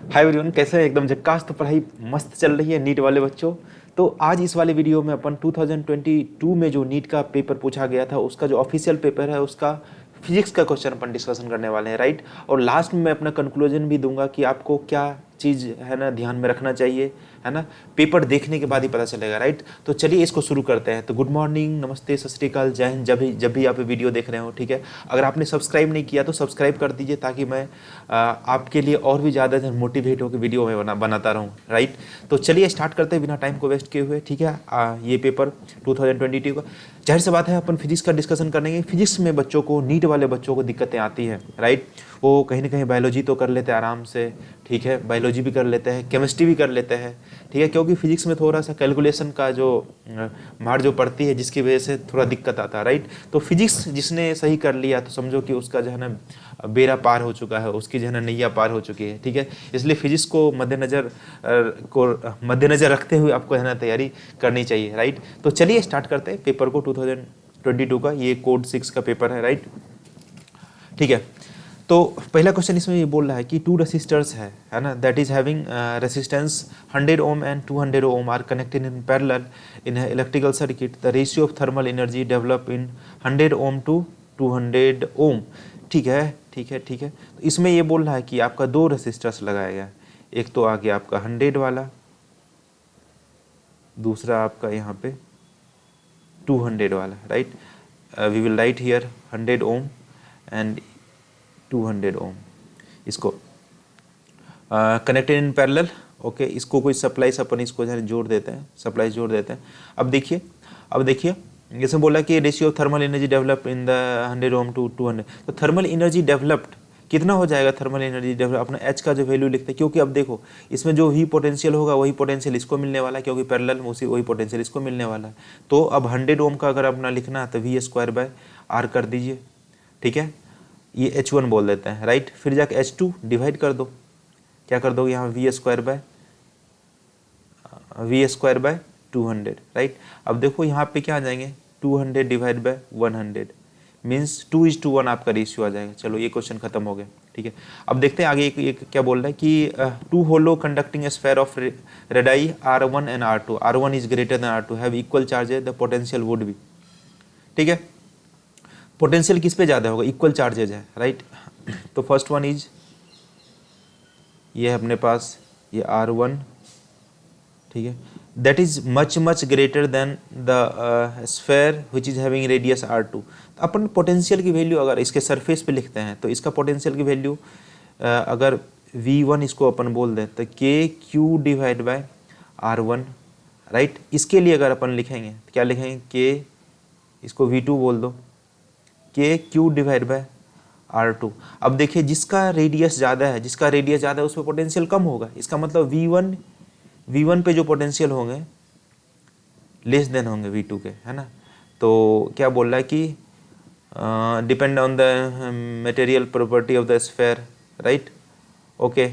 Hi everyone, कैसे हैं? एकदम झक्कास। तो पढ़ाई मस्त चल रही है नीट वाले बच्चों। तो आज इस वाले वीडियो में अपन 2022 में जो नीट का पेपर पूछा गया था उसका जो ऑफिशियल पेपर है उसका फिजिक्स का क्वेश्चन अपन डिस्कशन करने वाले हैं, राइट। और लास्ट में मैं अपना कंक्लूजन भी दूंगा कि आपको क्या चीज़ है ना ध्यान में रखना चाहिए, है ना। पेपर देखने के बाद ही पता चलेगा, राइट। तो चलिए इसको शुरू करते हैं। तो गुड मॉर्निंग, नमस्ते, सत श्री अकाल, जय हिंद। जब भी आप वीडियो देख रहे हो, ठीक है। अगर आपने सब्सक्राइब नहीं किया तो सब्सक्राइब कर दीजिए ताकि मैं आपके लिए और भी ज़्यादा मोटिवेट होकर वीडियो में बनाता रहूँ, राइट। तो चलिए स्टार्ट करते हैं बिना टाइम को वेस्ट किए हुए, ठीक है। ये पेपर 2022 का, जाहिर सी बात है अपन फिजिक्स का डिस्कशन करेंगे। फिजिक्स में बच्चों को, नीट वाले बच्चों को दिक्कतें आती हैं, राइट। वो कहीं ना कहीं बायोलॉजी तो कर लेते हैं आराम से, ठीक है। बायोलॉजी भी कर लेते हैं, केमिस्ट्री भी कर लेते हैं, ठीक है। क्योंकि फिजिक्स में थोड़ा सा कैलकुलेशन का जो मार जो पड़ती है जिसकी वजह से थोड़ा दिक्कत आता है, राइट। तो फिजिक्स जिसने सही कर लिया तो समझो कि उसका जो है ना बेड़ा पार हो चुका है, उसकी जो है ना नैया पार हो चुकी है, ठीक है। इसलिए फिजिक्स को मद्देनजर रखते हुए आपको है ना तैयारी करनी चाहिए, राइट। तो चलिए स्टार्ट करते हैं पेपर को। 2022 का ये कोड 6 का पेपर है, राइट, ठीक है। तो पहला क्वेश्चन इसमें ये बोल रहा है कि टू रेसिस्टर्स है ना, that is having resistance 100 ohm and 200 ohm are connected in parallel in electrical circuit. The ratio of thermal energy develop in 100 ohm to 200 ohm. ठीक है, ठीक है, ठीक है। तो इसमें ये बोल रहा है कि आपका दो रेसिस्टर्स लगाया गया, एक तो आ गया आपका 100 वाला, दूसरा आपका यहाँ पे 200 वाला, right. We will write here 100 ohm and 200 ohm. इसको कनेक्टेड इन पैरेलल, ओके। इसको कोई सप्लाई से अपन इसको जोड़ देते हैं, सप्लाई जोड़ देते हैं। अब देखिए इसमें बोला कि ratio of thermal energy develop in the 100 ohm to 200। तो थर्मल एनर्जी डेवलप्ड कितना हो जाएगा? थर्मल एनर्जी डेवलप अपना एच का जो वैल्यू लिखते हैं, क्योंकि अब देखो इसमें जो भी पोटेंशियल होगा वही पोटेंशियल इसको मिलने वाला है, क्योंकि पैरेलल में उसी वही पोटेंशियल इसको मिलने वाला है। तो अब 100 ओम का अगर अपना लिखना है तो V² कर दीजिए, ठीक है। ये H1 बोल देते हैं, राइट। फिर जाके H2 डिवाइड कर दो, क्या कर दोगे यहाँ V² 200, राइट। अब देखो यहाँ पे क्या आ जाएंगे 200 डिवाइड बाय 100 मीन्स 2:1 आपका रेशियो आ जाएगा। चलो ये क्वेश्चन खत्म हो गया, ठीक है। अब देखते हैं आगे एक क्या बोल रहा है कि two hollow conducting sphere of radii R1 and R2, R1 is greater than R2 have equal charges, the potential would be, ठीक है। पोटेंशियल किस पे ज़्यादा होगा? इक्वल चार्जेज है, राइट। तो फर्स्ट वन इज ये है अपने पास ये R1, ठीक है, that is much much greater than the sphere which is having radius R2। तो अपन पोटेंशियल की वैल्यू अगर इसके सरफेस पे लिखते हैं तो इसका पोटेंशियल की वैल्यू अगर V1 इसको अपन बोल दें तो KQ divide by R1, right. इसके लिए अगर अपन लिखेंगे तो क्या लिखेंगे? K, इसको V2 बोल दो, KQ डिवाइड बाय R2। अब देखिए जिसका रेडियस ज़्यादा है, उस पर पोटेंशियल कम होगा। इसका मतलब V1 पे जो पोटेंशियल होंगे लेस देन होंगे V2 के, है ना। तो क्या बोल रहा है कि depend on the material property of the sphere, right, okay,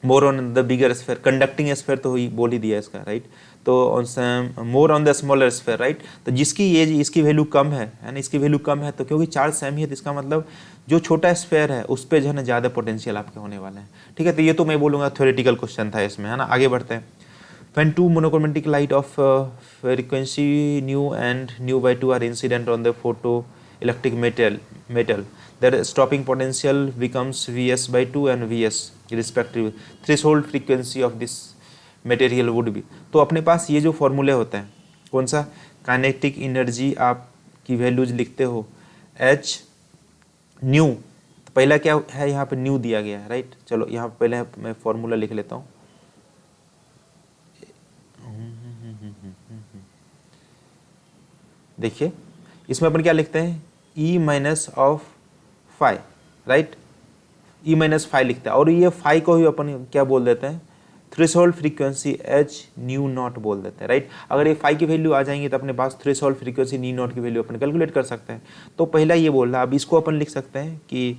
more on the bigger sphere, conducting sphere तो ही बोल ही दिया इसका, राइट। तो more on the smaller sphere, right. तो जिसकी ये इसकी वैल्यू कम है ना, इसकी वैल्यू कम है, तो क्योंकि चार्ज सेम ही है तो इसका मतलब जो छोटा स्फेयर है उस पर जो है ना ज़्यादा पोटेंशियल आपके होने वाले हैं, ठीक है। तो ये तो मैं बोलूँगा थ्योरेटिकल क्वेश्चन था इसमें, है ना। आगे बढ़ते हैं। When two monochromatic light of frequency nu and nu/2 are incident on the photoelectric metal, their stopping potential becomes Vs/2 and Vs respectively. Threshold frequency of this material would be। तो अपने पास ये जो फॉर्मूले होते हैं, कौन सा? काइनेटिक एनर्जी आप की वैल्यूज लिखते हो H न्यू। तो पहला क्या है यहाँ पे? न्यू दिया गया है, राइट। चलो यहाँ पहले मैं फॉर्मूला लिख लेता हूँ। देखिए इसमें अपन क्या लिखते हैं? E minus of phi, right. E minus phi लिखते हैं, और ये फाई को ही अपन क्या बोल देते हैं? Threshold frequency H new not बोल देते हैं, राइट। अगर ये फाई की वैल्यू आ जाएंगी तो अपने पास थ्रेशोल्ड फ्रीक्वेंसी न्यू नॉट की वैल्यू अपन कैलकुलेट कर सकते हैं। तो पहला ये बोल रहा है, अब इसको अपन लिख सकते हैं कि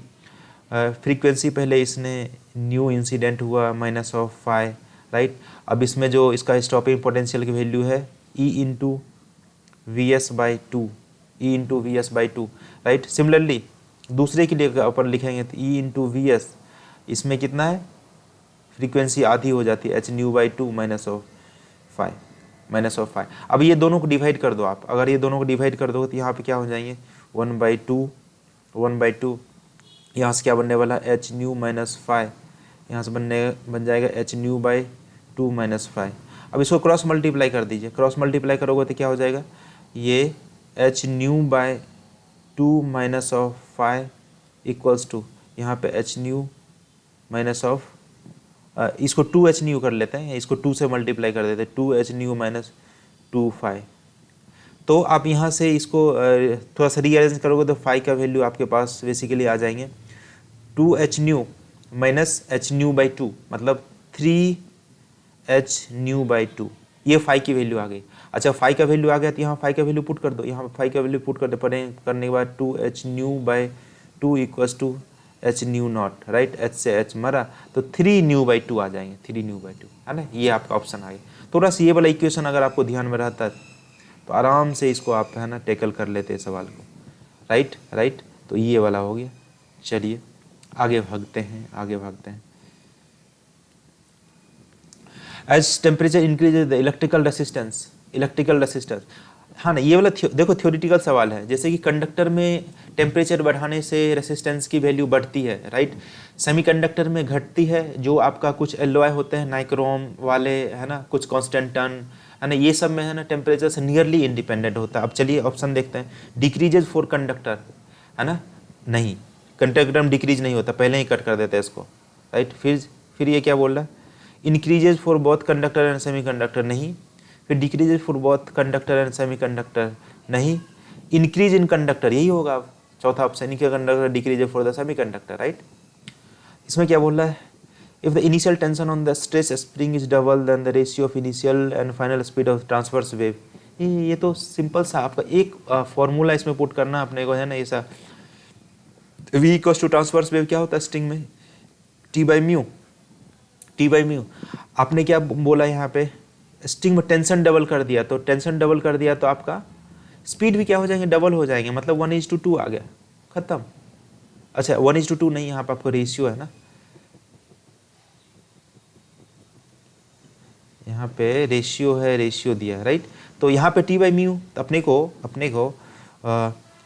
फ्रीक्वेंसी पहले इसने न्यू इंसिडेंट हुआ माइनस ऑफ फाई, राइट। अब इसमें जो इसका स्टॉपिंग पोटेंशियल की वैल्यू है E into Vs/2, E into Vs/2, right. Similarly दूसरे के लिए अपन लिखेंगे तो E इंटू Vs, इसमें कितना है? फ्रीक्वेंसी आधी हो जाती है, H nu by two minus of five. अब ये दोनों को डिवाइड कर दो आप, अगर ये दोनों को डिवाइड कर दो तो यहाँ पे क्या हो जाएंगे 1/2, यहाँ से क्या बनने वाला एच न्यू माइनस फाइव, यहाँ से बन जाएगा H nu by two minus five. अब इसको क्रॉस मल्टीप्लाई कर दीजिए, क्रॉस मल्टीप्लाई करोगे तो क्या हो जाएगा, ये H nu by two minus of five equals to यहाँ पे एच न्यू माइनस ऑफ, इसको 2h न्यू कर लेते हैं, इसको 2 से मल्टीप्लाई कर देते हैं, 2h न्यू माइनस 2 फाइव। तो आप यहाँ से इसको थोड़ा सा रीअरेंज करोगे तो फाइव का वैल्यू आपके पास बेसिकली आ जाएंगे 2h new minus H nu by to, मतलब 3h न्यू बाई टू, ये फाइव की वैल्यू आ गई। अच्छा फाइव का वैल्यू आ गया तो यहाँ फाइव का वैल्यू पुट कर दो, यहाँ फाइव का वैल्यू पुट करने के बाद 2h nu by two equals to H nu not, right, H से एच मरा तो 3 न्यू बाई टू आ जाएंगे, 3 न्यू बाई टू, है ना, ये आपका ऑप्शन आ गया। थोड़ा सा ये वाला इक्वेशन अगर आपको ध्यान में रहता तो आराम से इसको आप है ना टैकल कर लेते हैं सवाल को, राइट। तो ये वाला हो गया। चलिए आगे भागते हैं। As temperature increases the electrical resistance, हाँ ना, ये वाला देखो थ्योरेटिकल सवाल है, जैसे कि कंडक्टर में टेम्परेचर बढ़ाने से रेसिस्टेंस की वैल्यू बढ़ती है, राइट, सेमीकंडक्टर में घटती है, जो आपका कुछ एलॉय होते हैं नाइक्रोम वाले, है ना, कुछ कांस्टेंटन, है ना, ये सब में है ना टेम्परेचर से नियरली इंडिपेंडेंट होता है। अब चलिए ऑप्शन देखते हैं, डिक्रीजेज फॉर कंडक्टर, है ना, नहीं, कंडक्टर में डिक्रीज नहीं होता, पहले ही कट कर देते हैं इसको, राइट। फिर ये क्या बोल रहा है, increases for both conductor and semiconductor, नहीं, फिर decreases for both conductor and semiconductor, नहीं, इंक्रीज इन कंडक्टर, यही होगा चौथा ऑप्शन, इनके conductor decreases for the semiconductor, right. इसमें क्या बोल रहा है, if the initial tension on the stress spring is double then the ratio of initial and final speed of transverse wave. ये तो सिंपल सा आपका एक फॉर्मूला इसमें पुट करना अपने को, है ना, ऐसा v equals to transverse wave क्या होता है स्ट्रिंग में, टी बाई म्यू। आपने क्या बोला यहाँ पे, स्ट्रिंग में टेंशन डबल कर दिया, तो टेंशन डबल कर दिया तो आपका स्पीड भी क्या हो जाएंगे, डबल हो जाएंगे, मतलब 1:2 आ गया, खत्म। अच्छा 1:2 नहीं, यहाँ पे आपको रेशियो है ना, यहाँ पे रेशियो है, रेशियो दिया है, राइट। तो यहाँ पे टी बाई म्यू, अपने को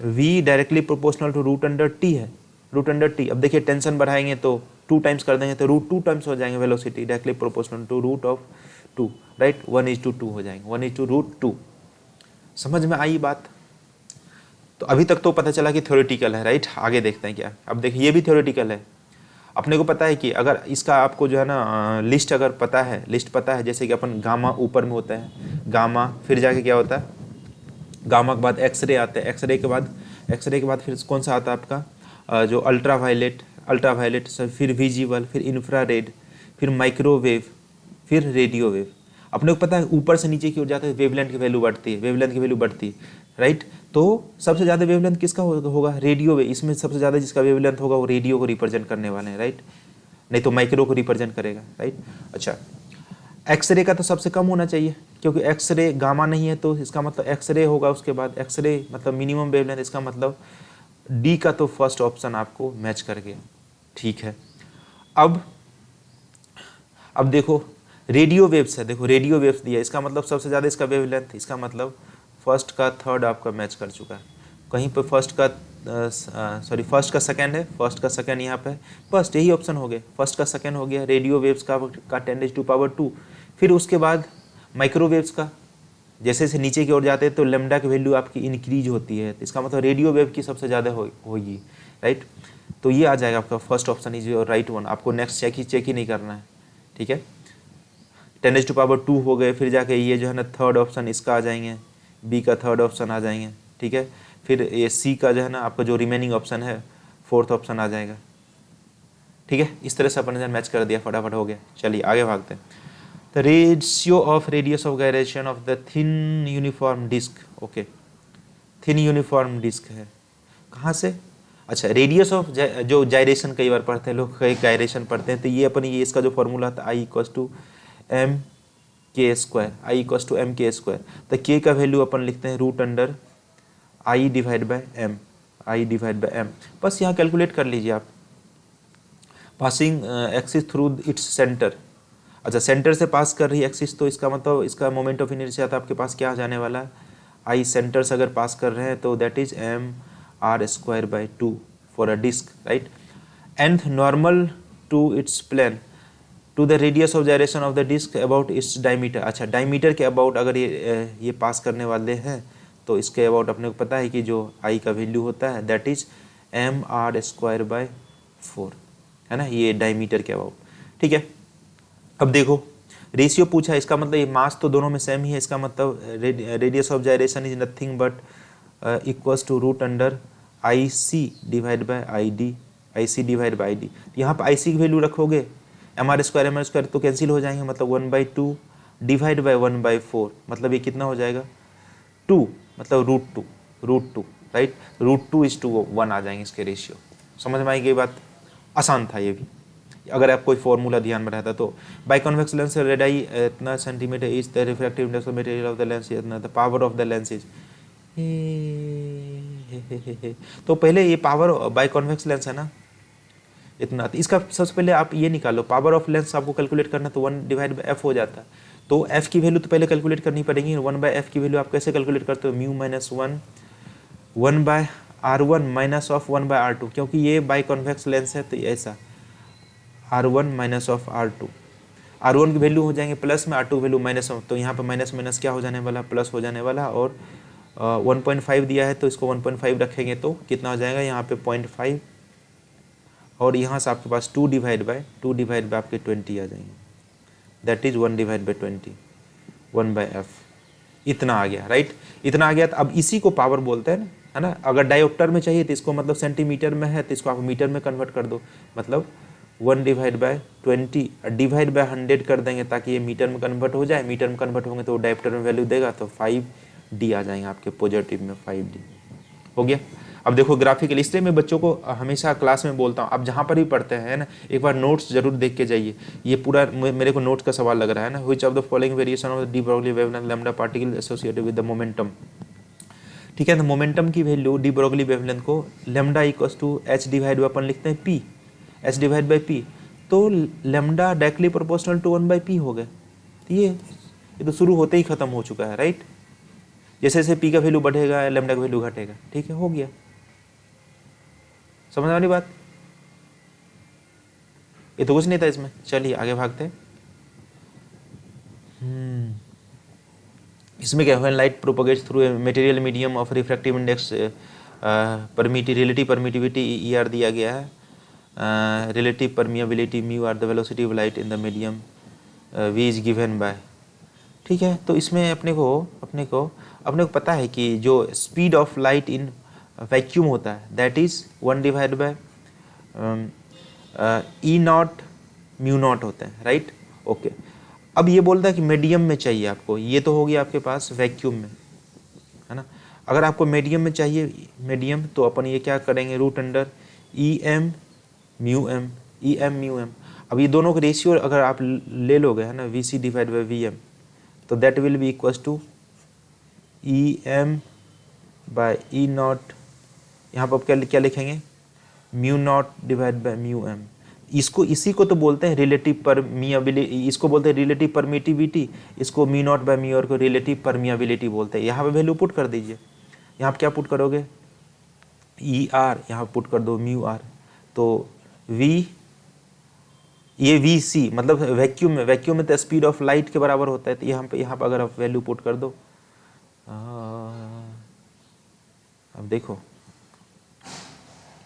v directly proportional to root under T है, रूट अंडर टी। अब देखिए टेंशन बढ़ाएंगे तो 2 टाइम्स कर देंगे तो √2 टाइम्स हो जाएंगे velocity, directly proportional to root of 2, right, 1:2 हो जाएंगे, 1:√2। समझ में आई बात। तो अभी तक तो पता चला कि थ्योरेटिकल है, राइट। आगे देखते हैं क्या। अब देखिए ये भी थ्योरेटिकल है। अपने को पता है कि अगर इसका आपको जो है ना लिस्ट अगर पता है, जैसे कि अपन गामा ऊपर में होता है, गामा, फिर जाके क्या होता है, गामा के बाद एक्सरे आता है, एक्सरे के बाद फिर कौन सा आता है आपका जो अल्ट्रावायलेट, फिर विजिबल, फिर इंफ्रारेड, फिर माइक्रोवेव, फिर रेडियो वेव। अपने को पता है ऊपर से नीचे की ओर जाते हैं वेवलेंथ की वैल्यू बढ़ती है, राइट। तो सबसे ज़्यादा वेवलेंथ किसका होगा, रेडियो वेव। इसमें सबसे ज़्यादा जिसका वेवलेंथ होगा वो रेडियो को रिप्रेजेंट करने वाले हैं, राइट, नहीं तो माइक्रो को रिप्रेजेंट करेगा, राइट। अच्छा एक्सरे का तो सबसे कम होना चाहिए, क्योंकि एक्सरे गामा नहीं है तो इसका मतलब एक्सरे होगा, उसके बाद एक्सरे मतलब मिनिमम वेवलेंथ, इसका मतलब डी का तो फर्स्ट ऑप्शन आपको मैच कर गया, ठीक है। अब देखो रेडियो वेव्स है, देखो रेडियो वेव्स दिया, इसका मतलब सबसे ज़्यादा इसका वेवलेंथ, इसका मतलब फर्स्ट का थर्ड आपका मैच कर चुका है। कहीं पे फर्स्ट का सेकंड है, फर्स्ट का सेकंड यहाँ पे फर्स्ट, यही ऑप्शन हो गया, फर्स्ट का सेकंड हो गया, रेडियो वेव्स का 10⁻²। फिर उसके बाद माइक्रोवेव्स का, जैसे से नीचे की ओर जाते हैं तो लेमडा की वैल्यू आपकी इंक्रीज होती है, तो इसका मतलब रेडियो वेव की सबसे ज़्यादा होगी, राइट। तो ये आ जाएगा आपका first option is your right one. आपको नेक्स्ट चेक ही नहीं करना है, ठीक है। 10⁻² हो गए, फिर जाके ये जो है ना थर्ड ऑप्शन इसका आ जाएंगे, बी का थर्ड ऑप्शन आ जाएंगे, ठीक है। फिर ये सी का जो है ना आपका जो रिमेनिंग ऑप्शन है फोर्थ ऑप्शन आ जाएगा, ठीक है। इस तरह से अपन ने मैच कर दिया, फटाफट हो गया। चलिए आगे भागते हैं। The ratio of radius of gyration of the thin uniform disc, okay, thin uniform disc है कहाँ से, अच्छा रेडियस ऑफ जो जायरेशन कई बार पढ़ते हैं लोग, कई गायरेशन पढ़ते हैं, तो ये अपन ये इसका जो फॉर्मूला था I = mk², I = mk²। तो k का वैल्यू अपन लिखते हैं √I/m, बस यहाँ कैलकुलेट कर लीजिए आप, passing axis through its centre. अच्छा, सेंटर से पास कर रही है एक्सिस, तो इसका मतलब इसका मोमेंट ऑफ इनर्शिया था आपके पास क्या आ जाने वाला है, आई सेंटर से अगर पास कर रहे हैं तो that is mr²/2 for a disc, right. nth normal to its plane to the radius of gyration of the disc about its diameter. अच्छा, डायमीटर के अबाउट अगर ये पास करने वाले हैं तो इसके अबाउट अपने को पता है कि जो आई का वैल्यू होता है दैट इज mr²/4, है ना, ये डायमीटर के अबाउट, ठीक है। अब देखो रेशियो पूछा, इसका मतलब ये मास तो दोनों में सेम ही है, इसका मतलब radius of gyration is nothing but equals to √IC/ID, IC divide by D. यहाँ पर IC की वैल्यू रखोगे mr² तो कैंसिल हो जाएंगे, मतलब 1/2 डिवाइड बाई 1/4, मतलब ये कितना हो जाएगा 2, मतलब √2, राइट। √2:1 आ जाएंगे इसके रेशियो। समझ में आई गई बात, आसान था ये भी, अगर आप कोई फॉर्मूला ध्यान में रहता तो। बाई कॉन्वेक्स लेंस रेडाई इतना centimetre is the refractive index of material of the lens, इतना the power of the lens is. तो पहले ये पावर बाई कॉन्वेक्स लेंस है ना इतना, तो इसका सबसे पहले आप ये निकालो, पावर ऑफ लेंस आपको कैलकुलेट करना तो 1/f हो जाता है, तो f की वैल्यू तो पहले कैलकुलेट करनी पड़ेगी। 1/f की वैल्यू आप कैसे कैलकुलेट करते हो, mu minus 1/r1 minus of 1/r2, क्योंकि ये बाई कॉन्वेक्स लेंस है तो ऐसा r1 minus of r2, r1 की वैल्यू हो जाएंगे प्लस में, r2 की वैल्यू माइनस में, तो यहाँ पर माइनस माइनस क्या हो जाने वाला, प्लस हो जाने वाला। और 1.5 दिया है तो इसको 1.5 रखेंगे तो कितना हो जाएगा यहाँ पे 0.5, और यहाँ से आपके पास 2 डिवाइड बाय आपके 20 आ जाएंगे, दैट इज 1/20, 1/f, इतना आ गया, राइट। इतना आ गया, तो अब इसी को पावर बोलते हैं ना, है ना। अगर डायोप्टर में चाहिए तो इसको मतलब सेंटीमीटर में है तो इसको आप मीटर में कन्वर्ट कर दो, मतलब 1/20 डिवाइड बाय 100 कर देंगे ताकि ये मीटर में कन्वर्ट हो जाए। मीटर में कन्वर्ट होंगे तो डायोप्टर में वैल्यू देगा तो 5D आ जाएंगे आपके, पॉजिटिव में 5D हो गया। अब देखो ग्राफिकल, इसलिए मैं बच्चों को हमेशा क्लास में बोलता हूँ, आप जहाँ पर भी पढ़ते हैं ना एक बार नोट्स जरूर देख के जाइए। ये पूरा मेरे को नोट्स का सवाल लग रहा है ना, which of the following variation of de Broglie wavelength lambda particle associated with the momentum, ठीक है। तो मोमेंटम की वैल्यू डी ब्रोगली वेवलेंथ को lambda equals to h divide by अपन लिखते हैं p, h divide by p, तो lambda directly proportional to 1/p हो गए। तो ये तो शुरू होते ही खत्म हो चुका है, राइट। जैसे जैसे p का वैल्यू बढ़ेगा लैम्डा का वैल्यू घटेगा, ठीक है, हो गया। समझ वाली बात, ये तो कुछ नहीं था इसमें। चलिए आगे भागते हैं। इसमें क्या, when light propogates through a material medium of refractive index relative permittivity ER दिया गया है, relative permeability mu r the velocity of light in the medium V is given by, ठीक है। तो इसमें अपने को पता है कि जो speed of light in vacuum होता है दैट इज 1/E0 μ0 होता है, राइट, ओके। अब ये बोलता है कि मीडियम में चाहिए आपको, ये तो हो गया आपके पास वैक्यूम में, है ना। अगर आपको मीडियम में चाहिए मीडियम तो अपन ये क्या करेंगे, √EM μm। अब ये दोनों का रेशियो अगर आप ले लोगे, है ना, VC डिवाइड बाई VM, तो that will be equals to EM/E0, यहाँ पर क्या लिखेंगे, μ0 डिवाइड बाई μm। इसी को तो बोलते हैं रिलेटिव परमिएबिलिटी, इसको बोलते हैं रिलेटिव परमिटिविटी, इसको μ0/μr को रिलेटिव परमिएबिलिटी बोलते हैं। यहाँ पे वैल्यू पुट कर दीजिए, यहाँ पे क्या पुट करोगे, ER, यहाँ पुट कर दो μr, तो ये VC मतलब वैक्यूम में तो स्पीड ऑफ लाइट के बराबर होता है, तो यहाँ पे अगर आप वैल्यू पुट कर दो, अब देखो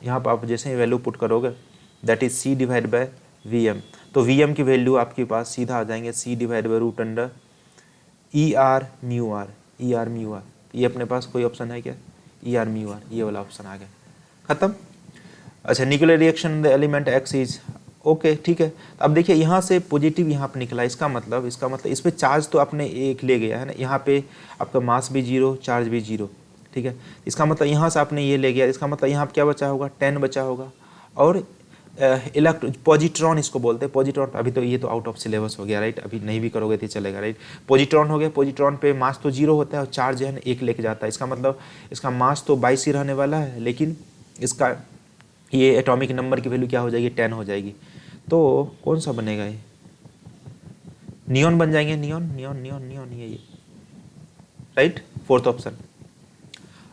यहाँ पर आप जैसे ही वैल्यू पुट करोगे that is C divide by VM, तो VM की वैल्यू आपके पास सीधा आ जाएंगे C divide by √ER μr, ये अपने पास कोई ऑप्शन है क्या, ER μr, ये वाला ऑप्शन आ गया, खत्म। अच्छा, nuclear reaction the element X is okay, ठीक है। अब देखिए यहाँ से पॉजिटिव यहाँ पे निकला, इसका मतलब इस पे चार्ज तो आपने एक ले गया है ना, यहाँ पे आपका मास भी 0, चार्ज भी 0, ठीक है। इसका मतलब यहाँ से आपने ये ले गया, इसका मतलब यहाँ क्या बचा होगा, 10 बचा होगा। और पॉजिट्रॉन इसको बोलते हैं, पॉजिट्रॉन, अभी तो ये तो आउट ऑफ सिलेबस हो गया, राइट, अभी नहीं भी करोगे तो चलेगा, राइट। पॉजिट्रॉन हो गया, पॉजिट्रॉन पे मास तो 0 होता है और चार्ज है ना 1 लेके जाता है, इसका मतलब इसका मास तो 22 ही रहने वाला है, लेकिन इसका ये एटॉमिक नंबर की वैल्यू क्या हो जाएगी, 10 हो जाएगी। तो कौन सा बनेगा ये, नियॉन बन जाएंगे, नियॉन नियॉन नियॉन नियॉन, ये राइट, फोर्थ ऑप्शन।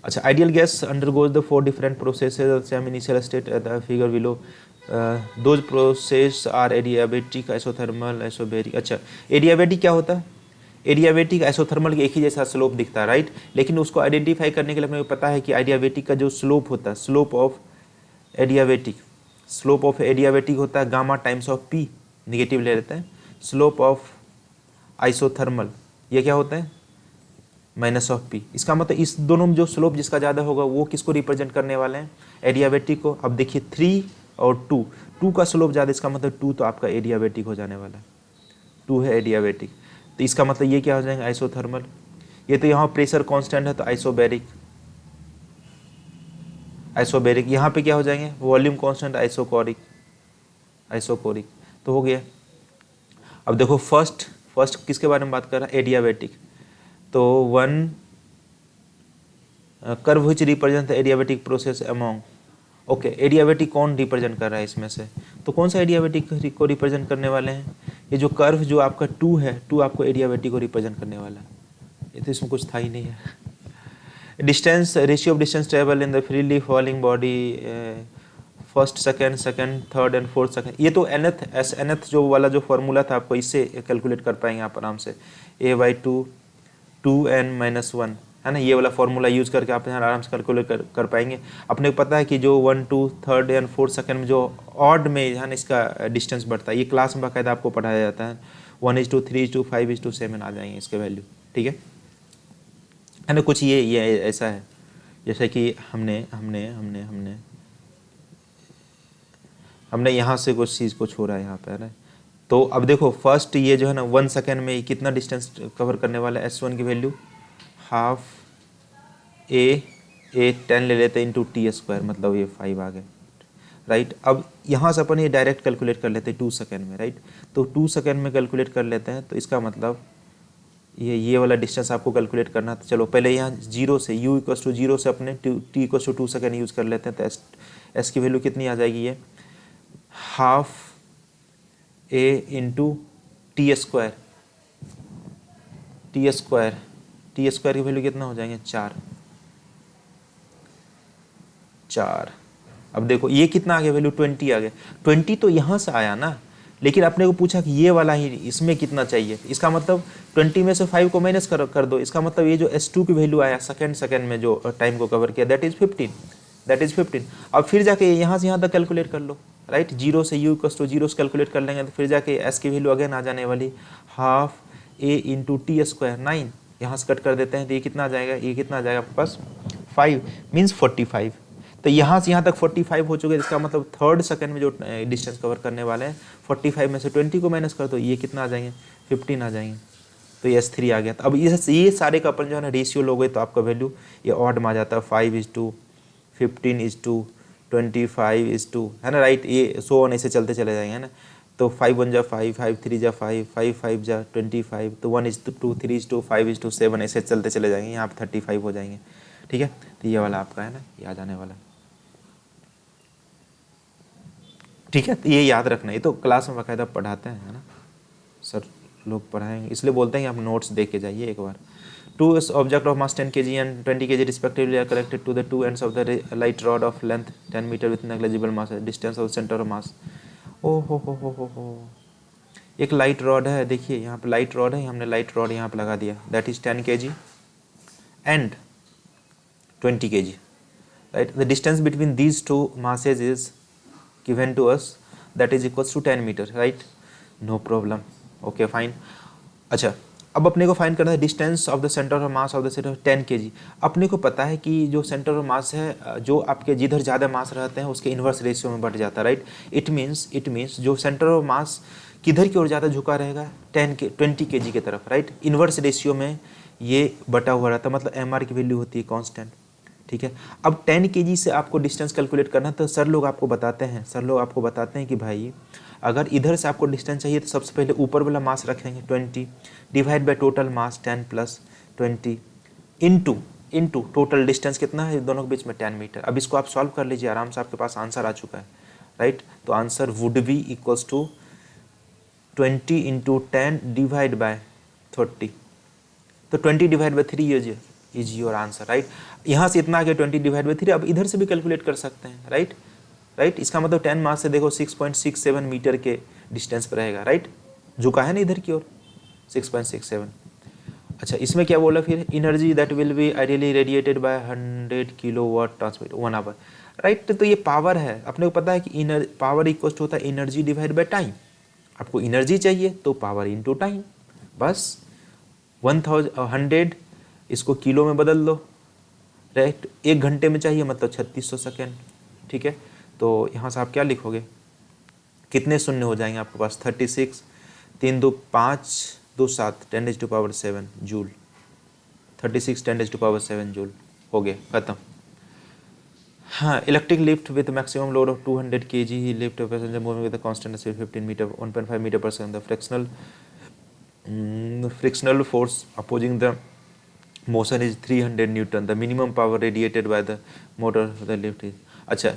अच्छा, ideal gas undergoes the 4 different processes same initial state at the figure below, those process are adiabatic, isothermal, isobaric. अच्छा, एडियाबेटिक क्या होता है, एडियाबेटिक आइसोथर्मल के एक ही जैसा स्लोप दिखता है, राइट। लेकिन उसको आइडेंटिफाई करने के लिए अपने को पता है कि आइडियाबेटिक का जो स्लोप होता है, slope of adiabatic, slope of adiabatic होता है gamma times of P, negative ले लेते हैं। स्लोप ऑफ आइसोथर्मल ये क्या होता है, माइनस ऑफ पी। इसका मतलब इस दोनों में जो स्लोप जिसका ज़्यादा होगा वो किसको रिप्रेजेंट करने वाले हैं, एडियाबेटिक को। अब देखिए 3 और 2 का स्लोप ज़्यादा, इसका मतलब 2 तो आपका एडियाबेटिक हो जाने वाला है, 2 है एडियाबेटिक। तो इसका मतलब ये क्या हो जाएगा, आइसोथर्मल। ये तो यहाँ प्रेशर कांस्टेंट है तो आइसोबैरिक, आइसोबैरिक। यहाँ पे क्या हो जाएंगे, वॉल्यूम कांस्टेंट, आइसोकोरिक, आइसोकोरिक। तो हो गया। अब देखो फर्स्ट किसके बारे में बात कर रहा है, एडियाबेटिक। तो 1 curve which represent adiabatic process among, okay, adiabatic कौन रिप्रेजेंट कर रहा है इसमें से, तो कौन सा एडियाबेटिक को रिप्रेजेंट करने वाले हैं, ये जो कर्व जो आपका 2 है, 2 आपको एडियाबेटिक को रिप्रेजेंट करने वाला है। ये तो इसमें कुछ था ही नहीं है। Distance, ratio of distance travel in the freely falling body, first second, third and fourth second. ये तो nth जो वाला जो फॉर्मूला था आपको इससे कैलकुलेट कर पाएंगे आप आराम से, a/2 2n-1 है ना, ये वाला फॉर्मूला यूज करके आप यहाँ आराम से कैलकुलेट कर पाएंगे। अपने को पता है कि जो 1, 2, थर्ड एंड फोर्थ सेकंड में जो ऑड में है ना इसका डिस्टेंस बढ़ता है, ये क्लास में बाकायदा आपको पढ़ाया जाता है। 1:3, 3:5, 5:7 आ जाएंगे इसके वैल्यू, ठीक है ना। कुछ ये ऐसा है जैसे कि हमने यहाँ से कुछ चीज़ को छोड़ा है यहाँ पे, है ना। तो अब देखो फर्स्ट ये जो है ना 1 सेकेंड में कितना डिस्टेंस कवर करने वाला है, S1 की वैल्यू हाफ a 10 ले लेते हैं इंटू t², मतलब ये 5 आ गए, राइट। अब यहाँ से अपन ये डायरेक्ट कैलकुलेट कर लेते हैं 2 सेकेंड में, राइट। तो 2 सेकेंड में कैलकुलेट कर लेते हैं, तो इसका मतलब ये वाला डिस्टेंस आपको कैलकुलेट करना है। तो चलो पहले यहाँ 0 से u=0 से अपने t=2 सेकेंड यूज़ कर लेते हैं। तो s की वैल्यू कितनी आ जाएगी, ये हाफ a इंटू t² की वैल्यू कितना हो जाएंगे, 4। अब देखो ये कितना आ गया वैल्यू, 20 आ गया। 20 तो यहाँ से आया ना, लेकिन आपने को पूछा कि ये वाला ही इसमें कितना चाहिए, इसका मतलब 20 में से 5 को माइनस कर दो। इसका मतलब ये जो S2 की वैल्यू आया सेकेंड में जो टाइम को कवर किया, दैट इज़ 15। अब फिर जाके यहाँ से यहाँ तक कैलकुलेट कर लो, राइट। 0 से u=0 से कैलकुलेट कर लेंगे तो फिर जाके s की वैल्यू अगेन आ जाने वाली, हाफ a इंटू t², 9। यहाँ से कट कर देते हैं तो ये कितना आ जाएगा, ये कितना आ जाएगा आपके पास 5 मीन्स 45। तो यहाँ से यहाँ तक 45 हो चुके हैं, इसका मतलब थर्ड सेकंड में जो डिस्टेंस कवर करने वाले हैं 45 में से 20 को माइनस कर दो, ये कितना आ जाएंगे, 15 आ जाएंगे। तो ये S3 आ गया। तो अब ये सारे का अपन जो है ना रेशियो लोगे तो आपका वैल्यू ये ऑड में आ जाता है, 5:15:25:25 है ना, राइट। ये सो ऑन ऐसे चलते चले जाएंगे ना। तो 5 1 जा 5, 5 3 जा 5, 5 5 जा 25, तो 1:2, 3:2, 5:7 ऐसे चलते चले जाएंगे, यहाँ पे 35 हो जाएंगे, ठीक है। तो ये वाला आपका है ना, ये आ जाने वाला, ठीक है। तो ये याद रखना, ये तो क्लास में बाकायदा पढ़ाते हैं, है ना, सर लोग पढ़ाएंगे, इसलिए बोलते हैं कि आप नोट्स देख के जाइए एक बार। 2 object of mass 10 kg and 20 kg respectively are connected to the 2 ends of the light rod of length 10 meter with negligible mass, distance of center of mass। ओ हो, एक लाइट रॉड है, देखिए यहाँ पे लाइट रॉड है, हमने light rod यहाँ पे लगा दिया, that is 10 kg and 20 kg, right. The distance between these two masses is given to us, that is equals to 10 meter, right? No problem, okay fine। अच्छा, अब अपने को फाइंड करना है distance of the centre of mass of the centre 10 kg। अपने को पता है कि जो सेंटर ऑफ मास है, जो आपके जिधर ज़्यादा मास रहते हैं उसके इन्वर्स रेशियो में बढ़ जाता है, राइट। इट मीन्स जो सेंटर ऑफ मास किधर की ओर ज़्यादा झुका रहेगा, 20 kg की तरफ, राइट। इन्वर्स रेशियो में ये बटा हुआ रहता है, मतलब MR की वैल्यू होती है कांस्टेंट, ठीक है। अब 10 kg से आपको डिस्टेंस कैलकुलेट करना है, तो सर लोग आपको बताते हैं कि भाई अगर इधर से आपको डिस्टेंस चाहिए तो सबसे पहले ऊपर वाला मास रखेंगे 20 divide by total mass 10 plus 20 into total distance कितना है दोनों के बीच में 10 मीटर। अब इसको आप सॉल्व कर लीजिए आराम से, आपके पास आंसर आ चुका है। राइट। तो answer would be equals to 20 into 10 divide by 30। तो 20 divide by 3 is your answer, right. यहाँ से इतना आ गया 20 डिवाइड बाय 3, अब इधर से भी कैलकुलेट कर सकते हैं, राइट। राइट, इसका मतलब 10 मास से देखो 6.67 मीटर के डिस्टेंस पर रहेगा, राइट। झुका है ना इधर की ओर, 6.67। अच्छा, इसमें क्या बोला फिर, energy that will be ideally radiated by 100 kilowatt transmit 1 hour, right. तो ये पावर है, अपने को पता है कि पावर इक्वल होता है एनर्जी डिवाइड बाय टाइम। आपको एनर्जी चाहिए तो पावर इनटू टाइम, बस 100 इसको किलो में बदल दो, राइट। 1 घंटे में चाहिए मतलब 3600 सेकेंड, ठीक है। तो यहाँ से आप क्या लिखोगे, कितने शून्य हो जाएंगे आपके पास, 36, 3 2 5 2 7 10⁻⁷ जूल, 36 10⁻⁷ जूल, हो गया खत्म। हाँ, electric lift with maximum load of 200 kg lift passenger moving with constant speed 15 metre 1.5 metre per second, the frictional force opposing the motion is 300 newton, the minimum power radiated by the motor the lift is. अच्छा,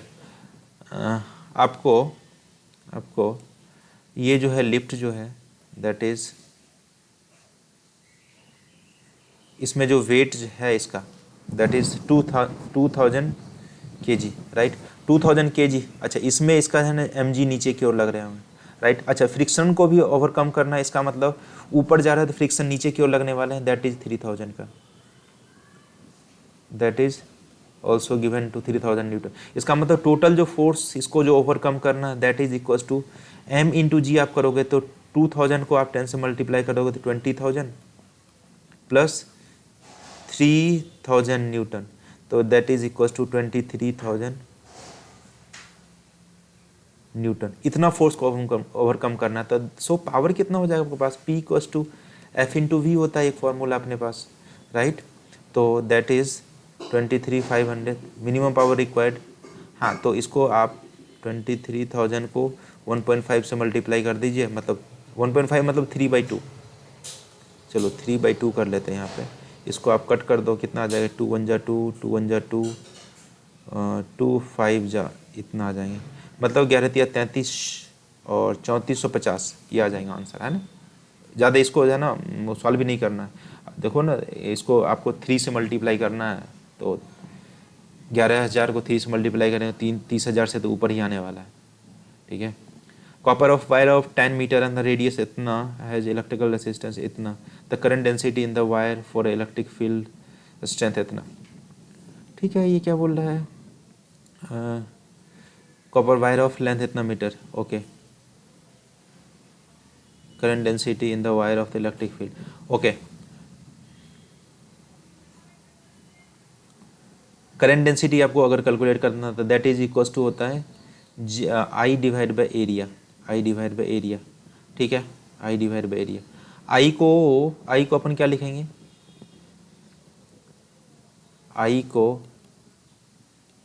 आपको ये जो है lift जो है that is, इसमें जो wait है इसका that is 2000 kg, right, 2000 kg। अच्छा, इसमें इसका है ना mg नीचे की ओर लग रहे होंगे, राइट। अच्छा, फ्रिक्शन को भी ओवरकम करना है, इसका मतलब ऊपर जा रहा है तो फ्रिक्शन नीचे की ओर लगने वाला है, दैट इज 3000 का, that is also given to 3000 newton. इसका मतलब टोटल जो फोर्स इसको जो ओवरकम करना है that is equal to m into g. आप करोगे तो 2000 को आप 10 से मल्टीप्लाई करोगे तो 20,000 प्लस 3000 न्यूटन, तो that is equal to 23,000 newton. इतना फोर्स को ओवरकम करना है। तो सो पावर कितना हो जाएगा आपके पास, P equals to F into v होता है एक फॉर्मूला अपने पास, राइट। तो that is 23,500 minimum power required. हाँ, तो इसको आप 23,000 को 1.5 से मल्टीप्लाई कर दीजिए, मतलब 1.5 मतलब 3/2, चलो 3/2 कर लेते हैं यहाँ पे। इसको आप कट कर दो, कितना आ जाएगा, 2 1 जा 2 2 1 जा 2 2 5 जा इतना आ जाएंगे, मतलब 11 तिया 33 और 3450 ये आ जाएगा आंसर, है ना। ज़्यादा इसको जो है ना सॉल्व भी नहीं करना है, देखो ना इसको आपको 3 से मल्टीप्लाई करना है, तो 11,000 को 3 से मल्टीप्लाई करें 30,000 से तो ऊपर ही आने वाला है, ठीक है। Copper of wire of 10 metre and the radius इतना हैज इलेक्ट्रिकल रेसिस्टेंस इतना, the current density in the wire for electric field strength इतना, ठीक है। ये क्या बोल रहा है, कॉपर वायर ऑफ लेंथ इतना metre, okay, current density in the wire of the electric field, okay. Current density आपको अगर कैलकुलेट करना तो दैट इज इक्वल्स टू होता है I divide by area, I divide by area, ठीक है, I divide by area. I को अपन क्या लिखेंगे, आई को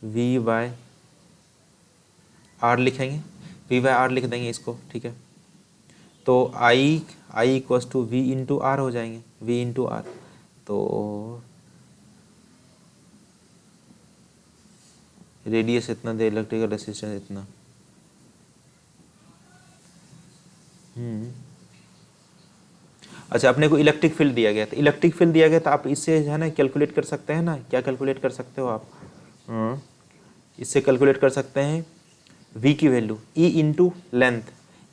वी बाय आर लिखेंगे, वी बाय आर लिख देंगे इसको, ठीक है। तो I equals to V into R हो जाएंगे, वी इंटू आर। तो रेडियस इतना दे, इलेक्ट्रिकल रेसिस्टेंस इतना, अच्छा, अपने को इलेक्ट्रिक फील्ड दिया गया था, इलेक्ट्रिक फील्ड दिया गया था, आप इससे है ना कैलकुलेट कर सकते हैं ना, क्या कैलकुलेट कर सकते हो आप, इससे कैलकुलेट कर सकते हैं v की value e into length,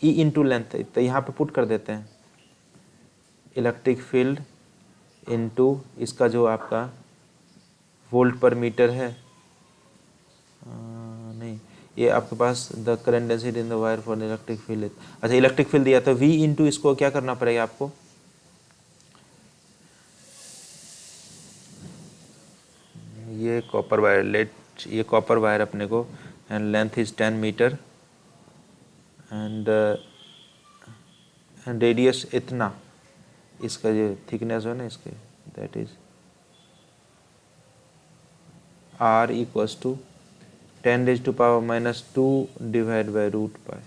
e into length, तो यहाँ पे पुट कर देते हैं इलेक्ट्रिक फील्ड इंटू इसका जो आपका वोल्ट पर मीटर है, नहीं, ये आपके पास the current density in the wire for electric field. अच्छा, इलेक्ट्रिक फील्ड दिया तो v इंटू इसको क्या करना पड़ेगा आपको, ये कॉपर वायर, ये कॉपर वायर अपने को, and length is 10 metre and radius इतना, इसका जो थिकनेस है ना इसके that is r equals to 10⁻⁻² divide by √π,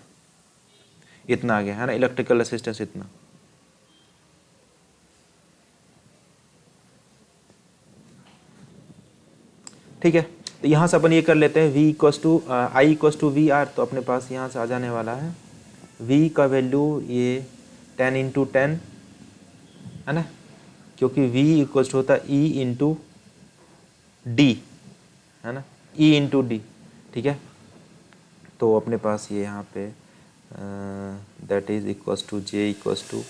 इतना आ गया है ना इलेक्ट्रिकल रेसिस्टेंस इतना। ठीक है, तो यहाँ से अपन ये कर लेते हैं v equals to I equals to V R, तो अपने पास यहाँ से आ जाने वाला है v का वैल्यू ये 10 इंटू 10 है ना, क्योंकि v इक्वल टू होता है e इंटू डी, है ना, e इंटू डी, ठीक है। तो अपने पास ये यहाँ पे that is equals to J equals to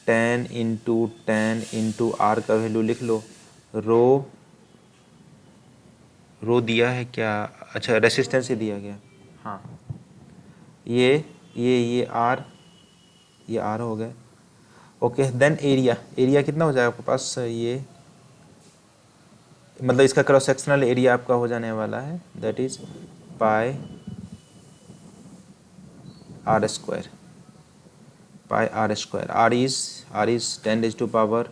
10 into R का वैल्यू लिख लो, रो दिया है क्या, अच्छा रेसिस्टेंस ही दिया गया, हाँ ये आर हो गया। ओके देन एरिया कितना हो जाएगा आपके पास, ये मतलब इसका क्रॉस सेक्शनल एरिया आपका हो जाने वाला है that is pi r square, r is 10⁻⁻,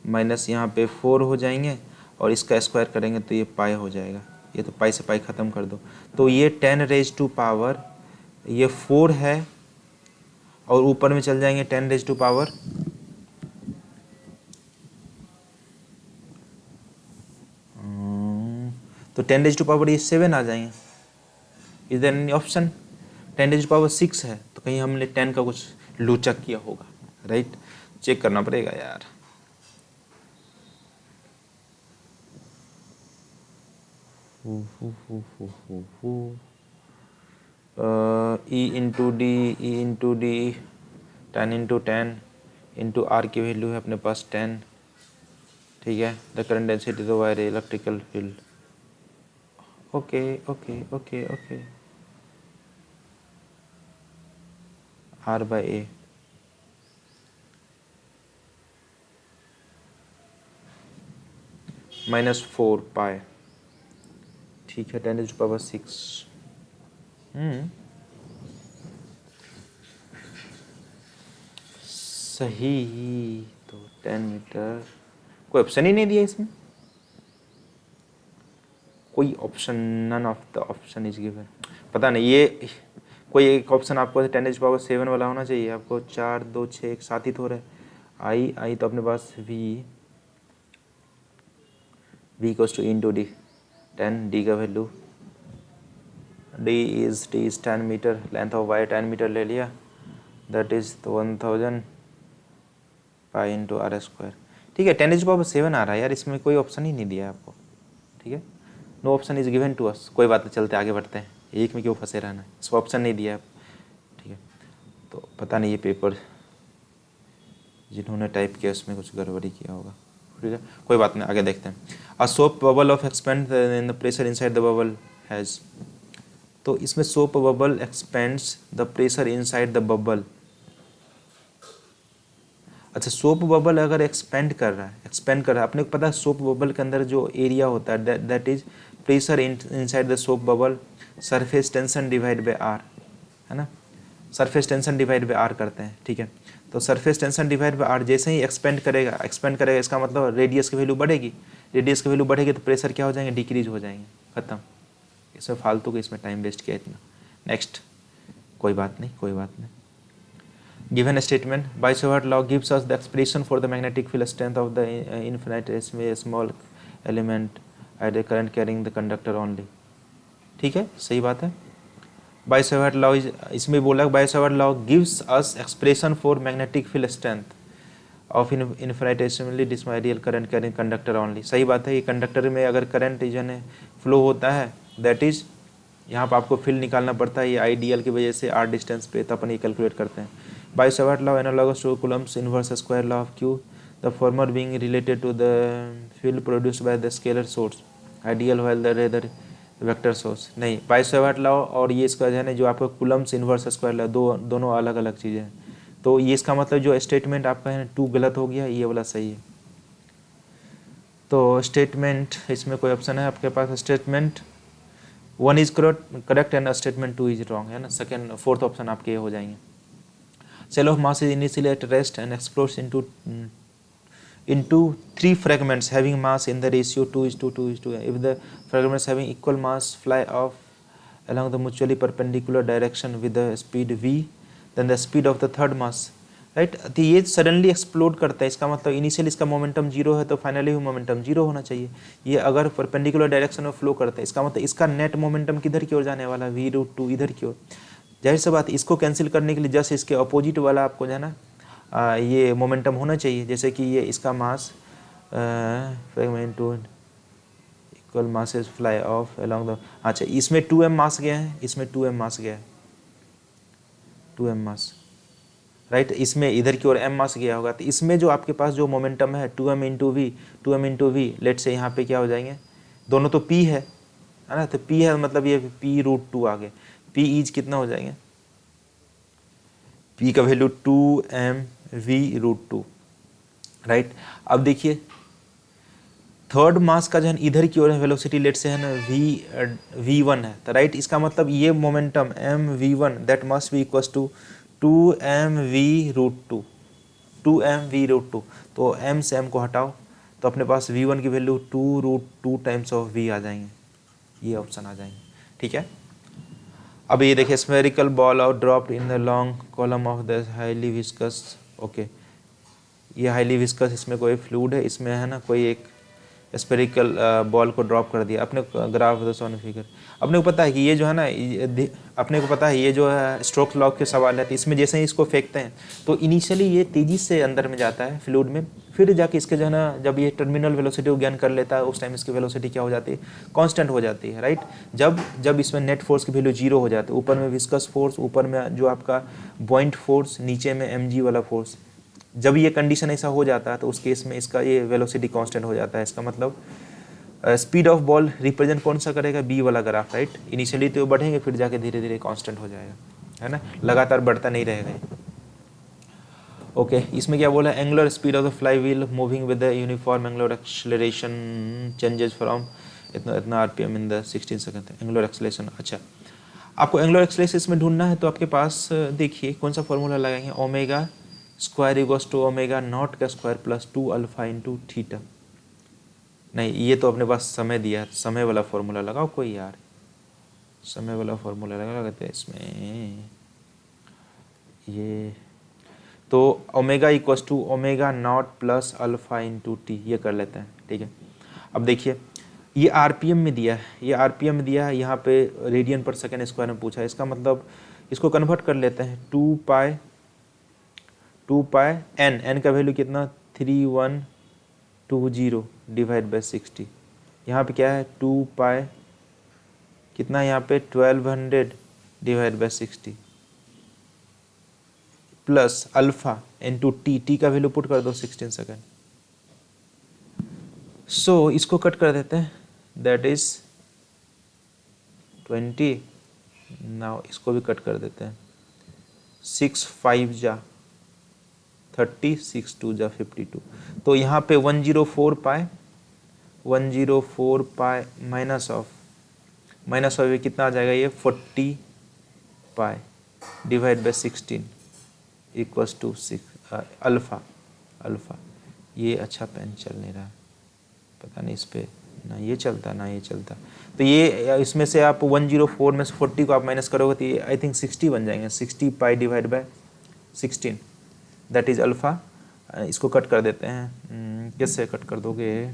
minus यहाँ पे 4 हो जाएंगे और इसका स्क्वायर करेंगे तो ये पाई हो जाएगा, ये तो पाई से पाई ख़त्म कर दो, तो ये 10⁻⁻, ये 4 है और ऊपर में चल जाएंगे 10⁻⁻, तो 10⁻⁻ ये 7 आ जाएंगे। Is there any option? 10⁻⁶ है, तो कहीं हमने 10 का कुछ लूचक किया होगा, राइट, चेक करना पड़ेगा यार। E into D 10 into 10 into R की वैल्यू है अपने पास 10, ठीक है। The current density the wire electrical field, okay R by A, -4 pi, ठीक है, 10⁻⁶। सही, तो 10 मीटर, कोई ऑप्शन ही नहीं दिया इसमें, कोई option, none of the option is given, पता नहीं ये कोई एक ऑप्शन आपको 10⁻�7 वाला होना चाहिए, आपको 4 2 6 एक साथ ही तो हो रहा है। आई तो अपने पास v equals to into D 10, D का value D is 10 metre, length of wire 10 metre ले लिया, that is 1000 pi into R square, ठीक है। 10⁻�7 आ रहा है यार, इसमें कोई ऑप्शन ही नहीं दिया है आपको, ठीक है, no option is given to us, कोई बात नहीं, चलते आगे बढ़ते हैं, एक में क्यों फंसे रहना है, इसको ऑप्शन नहीं दिया है, ठीक है। तो पता नहीं ये पेपर जिन्होंने टाइप किया उसमें कुछ गड़बड़ी किया होगा, ठीक है, कोई बात नहीं, आगे देखते हैं। A soap bubble of expand in the pressure inside the bubble has, तो इसमें soap bubble expends the pressure inside the bubble, अच्छा सोप बबल अगर एक्सपेंड कर रहा है, अपने को पता है सोप बबल के अंदर जो एरिया होता है that is pressure inside the soap bubble, surface tension divide by R, है ना, surface tension divide by R करते हैं, ठीक है। तो surface tension divide by R जैसे ही एक्सपेंड करेगा इसका मतलब रेडियस की वैल्यू बढ़ेगी, तो प्रेशर क्या हो जाएंगे, डिक्रीज हो जाएंगे, खत्म, इसमें फालतू के इसमें टाइम वेस्ट किया इतना। नेक्स्ट, कोई बात नहीं। Given statement, By-Savart law gives us the expression for the magnetic field strength of the infinitesimally small element at a current carrying the conductor only, ठीक है, सही बात है। By-Savart law इसमें बोला By-Savart law gives us expression for magnetic field strength of infinitesimally small current carrying conductor only, सही बात है। ये कंडक्टर में अगर करंट जो है फ्लो होता है दैट इज, यहाँ पर आपको फील्ड निकालना पड़ता है, ये आइडियल की वजह से आर डिस्टेंस पे, तो अपन ये कैलकुलेट करते हैं। By-Savart law analogous to Coulomb's inverse square law of Q, the former being related to the field produced by the scalar source, ideal while the other vector source. नहीं, By-Savart law और ये इसका जो है ना जो आपका Coulomb's inverse square law, दोनों अलग अलग चीज़ें हैं, तो ये इसका मतलब जो स्टेटमेंट आपका है 2 गलत हो गया, ये वाला सही है। तो स्टेटमेंट इसमें कोई ऑप्शन है आपके पास, statement 1 is correct and statement 2 is wrong, है ना, सेकेंड फोर्थ ऑप्शन आपके ये हो जाएंगे। Cell of mass is initially at rest and explodes into 3 fragments having mass in the ratio 2:2:2. If the fragments having equal mass fly off along the mutually perpendicular direction with the speed v, then the speed of the third mass right. तो ये suddenly explode करता है, इसका मतलब initial इसका momentum zero है तो finally भी मोमेंटम जीरो होना चाहिए। ये अगर परपेंडिकुलर डायरेक्शन में फ्लो करता है, इसका मतलब इसका नेट मोमेंटम किधर की ओर जाने वाला है, v√2 इधर की ओर। जाहिर सी बात, इसको कैंसिल करने के लिए जस्ट इसके अपोजिट वाला आपको जो है ना ये मोमेंटम होना चाहिए। जैसे कि ये इसका mass fragment two equal masses fly off along the, अच्छा इसमें 2m मास गया है, इसमें 2m मास गया है, 2m मास, राइट। इसमें इधर की ओर m मास गया होगा, तो इसमें जो आपके पास जो मोमेंटम है 2m into v, 2m into v, let say यहाँ पे क्या हो जाएंगे, दोनों तो p है ना, तो p है मतलब ये p√2 आ गए। p इज कितना हो जाएंगे, p का वैल्यू 2mv√2, राइट। अब देखिए थर्ड मास का जो है इधर की ओर है वेलोसिटी, लेट से है ना v1 है, तो राइट इसका मतलब ये momentum mv1 that must be equals to 2mv√2, 2mv√2। तो m से m को हटाओ तो अपने पास v1 की वैल्यू 2√2 टाइम्स ऑफ v आ जाएंगे, ये ऑप्शन आ जाएंगे, ठीक है। अब ये देखिए स्फेरिकल बॉल और dropped in the long column of the highly viscous, okay ये हाईली विस्कस, इसमें कोई फ्लूइड है, इसमें है ना कोई एक स्पेरिकल बॉल को ड्रॉप कर दिया। अपने ग्राफ द सोन फिगर, अपने को पता है कि ये जो है ना अपने को पता है ये जो है स्ट्रोक लॉ के सवाल है, तो इसमें जैसे ही इसको फेंकते हैं तो इनिशियली ये तेज़ी से अंदर में जाता है फ्लूइड में, फिर जाके इसके जो है ना जब ये टर्मिनल वेलोसिटी को ज्ञान कर लेता है उस टाइम इसकी वेलोसिटी क्या हो जाती है, कांस्टेंट हो जाती है, राइट। जब इसमें नेट फोर्स की वैल्यू जीरो हो जाती है, ऊपर में विस्कस फोर्स, ऊपर में जो आपका बॉइंट फोर्स, नीचे में mg वाला फोर्स, जब ये कंडीशन ऐसा हो जाता है तो उस केस में इसका ये वेलोसिटी कांस्टेंट हो जाता है। इसका मतलब स्पीड ऑफ बॉल रिप्रेजेंट कौन सा करेगा, बी वाला ग्राफ, राइट। इनिशियली तो बढ़ेंगे फिर जाके धीरे धीरे कांस्टेंट हो जाएगा, है ना, लगातार बढ़ता नहीं रहेगा। ओके इसमें क्या बोला, angular speed of the fly wheel moving with the uniform angular acceleration changes from इतना इतना RPM in the 16 second, angular acceleration. अच्छा आपको एंगुलर एक्सेलरेशन इसमें ढूंढना है तो आपके पास देखिए कौन सा फॉर्मूला लगाएंगे, omega square equals to omega not का square plus 2 alpha into theta. नहीं ये तो अपने पास समय दिया है, समय वाला फॉर्मूला लगाओ कोई यार, समय वाला फॉर्मूला लगाते हैं इसमें, ये तो omega equals to omega not plus alpha into T, ये कर लेते हैं, ठीक है। अब देखिए ये आरपीएम में दिया है, ये आरपीएम में दिया है, यहाँ पे रेडियन पर सेकेंड स्क्वायर में पूछा है, इसका मतलब इसको कन्वर्ट कर लेते हैं, 2 पाई एन का वैल्यू कितना 3120 डिवाइड बाई 60, यहाँ पे क्या है 2 पाई कितना, यहाँ पे 1200 divide by 60 plus alpha into T का वैल्यू पुट कर दो 16 सेकेंड। सो इसको कट कर देते हैं, दैट इज 20, नाउ इसको भी कट कर देते हैं, 6 5 जा 30, 6 2 जा 52, तो यहाँ पे 104 पाई माइनस ऑफ कितना आ जाएगा, ये 40 pi divide by 16 equals to 6 alpha. ये अच्छा पेन चल नहीं रहा, पता नहीं इस पर ना ये चलता ना ये चलता, तो ये इसमें से आप 104 में से 40 को आप माइनस करोगे तो ये आई थिंक 60 बन जाएंगे, 60 पाई divide by 16 that is alpha. इसको कट कर देते हैं, कैसे कट कर दोगे,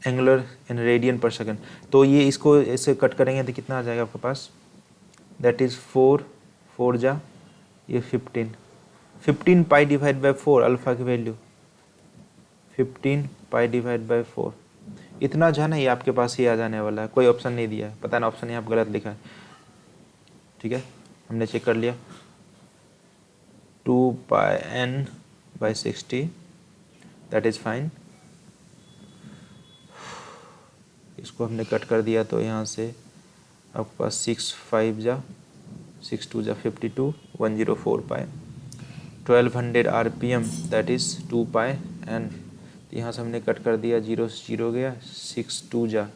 एंगुलर इन रेडियन पर सेकंड, तो ये इसको ऐसे कट करेंगे तो कितना आ जाएगा आपके पास, दैट इज 4 जा ये 15 पाई डिवाइड बाई 4 अल्फ़ा की वैल्यू 15 पाई डिवाइड बाई 4, इतना जो है ना ये आपके पास ही आ जाने वाला है, कोई ऑप्शन नहीं दिया है, पता ना ऑप्शन यहाँ पर गलत लिखा है, ठीक है हमने चेक कर लिया, 2 पाई n by 60 that is fine. इसको हमने कट कर दिया तो यहाँ से आपके पास 6 5 जा 6 2 जा 52, 104 पाई 1200 RPM that is 2 pi n, यहाँ से हमने कट कर दिया, 0 से 0 गया, 6 2 जा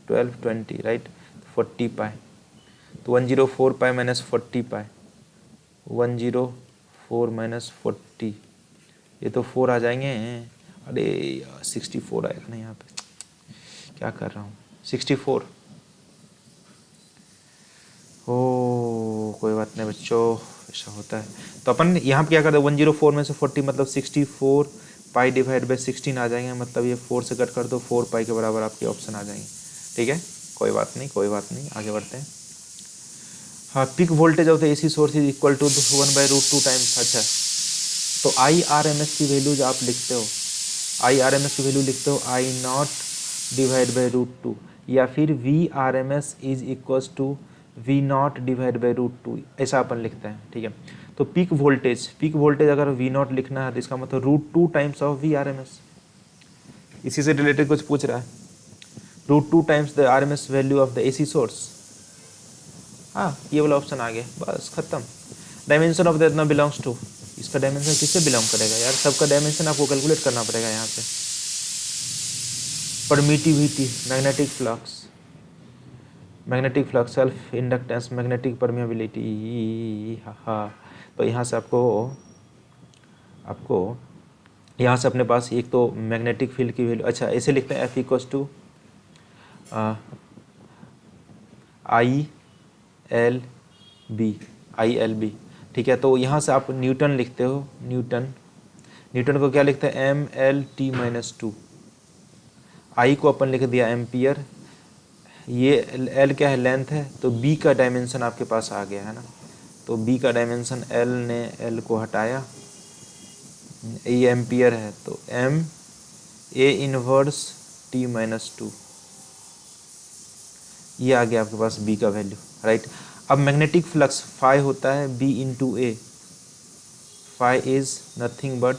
12 20 राइट, 40 पाई, तो 104 पाई माइनस 40 पाई, 104 माइनस 40, ये तो 4 आ जाएंगे, अरे 64 आएगा ना यहाँ पे, क्या कर रहा हूँ, 64 ओ कोई बात नहीं बच्चों, ऐसा होता है। तो अपन यहाँ पे क्या करते हैं, 104 में से 40 मतलब 64 पाई डिवाइड बाई 16 आ जाएंगे, मतलब ये 4 से कट कर दो, 4 पाई के बराबर आपके ऑप्शन आ जाएंगे। ठीक है, कोई बात नहीं, कोई बात नहीं, आगे बढ़ते हैं। हाँ, peak voltage of the AC source is equal to 1/√2 times. अच्छा, तो IRMS की वैल्यू जो आप लिखते हो, IRMS की वैल्यू लिखते हो I0 डिवाइड बाई √2, या फिर VRMS is equals to V0 divide by √2, ऐसा अपन लिखते हैं। ठीक है, तो पीक वोल्टेज अगर V0 लिखना है तो इसका मतलब √2 टाइम्स ऑफ VRMS। इसी से रिलेटेड कुछ पूछ रहा है, √2 times the RMS value of the AC source. हाँ, ये वाला ऑप्शन आ गया, बस खत्म। डायमेंशन ऑफ द इतना बिलोंग्स टू, इसका डायमेंशन किससे बिलोंग करेगा यार, सबका डायमेंशन आपको कैलकुलेट करना पड़ेगा यहाँ पे। Permittivity, magnetic flux, self inductance, magnetic permeability. हाँ, तो यहाँ से आपको यहाँ से अपने पास एक तो मैग्नेटिक फील्ड की वैल्यू, अच्छा ऐसे लिखते हैं F इक्वल्स टू ILB। ठीक है, तो यहाँ से आप न्यूटन लिखते हो, न्यूटन को क्या लिखते हैं, MLT-2। I को अपन लिख दिया एम्पियर, ये L क्या है, लेंथ है, तो B का डायमेंशन आपके पास आ गया है ना, तो B का डायमेंशन L ने L को हटाया, ये एम्पियर है, तो M A इनवर्स T-2, ये आ गया आपके पास B का वैल्यू, राइट। अब मैग्नेटिक फ्लक्स फाई होता है B into A, phi is nothing but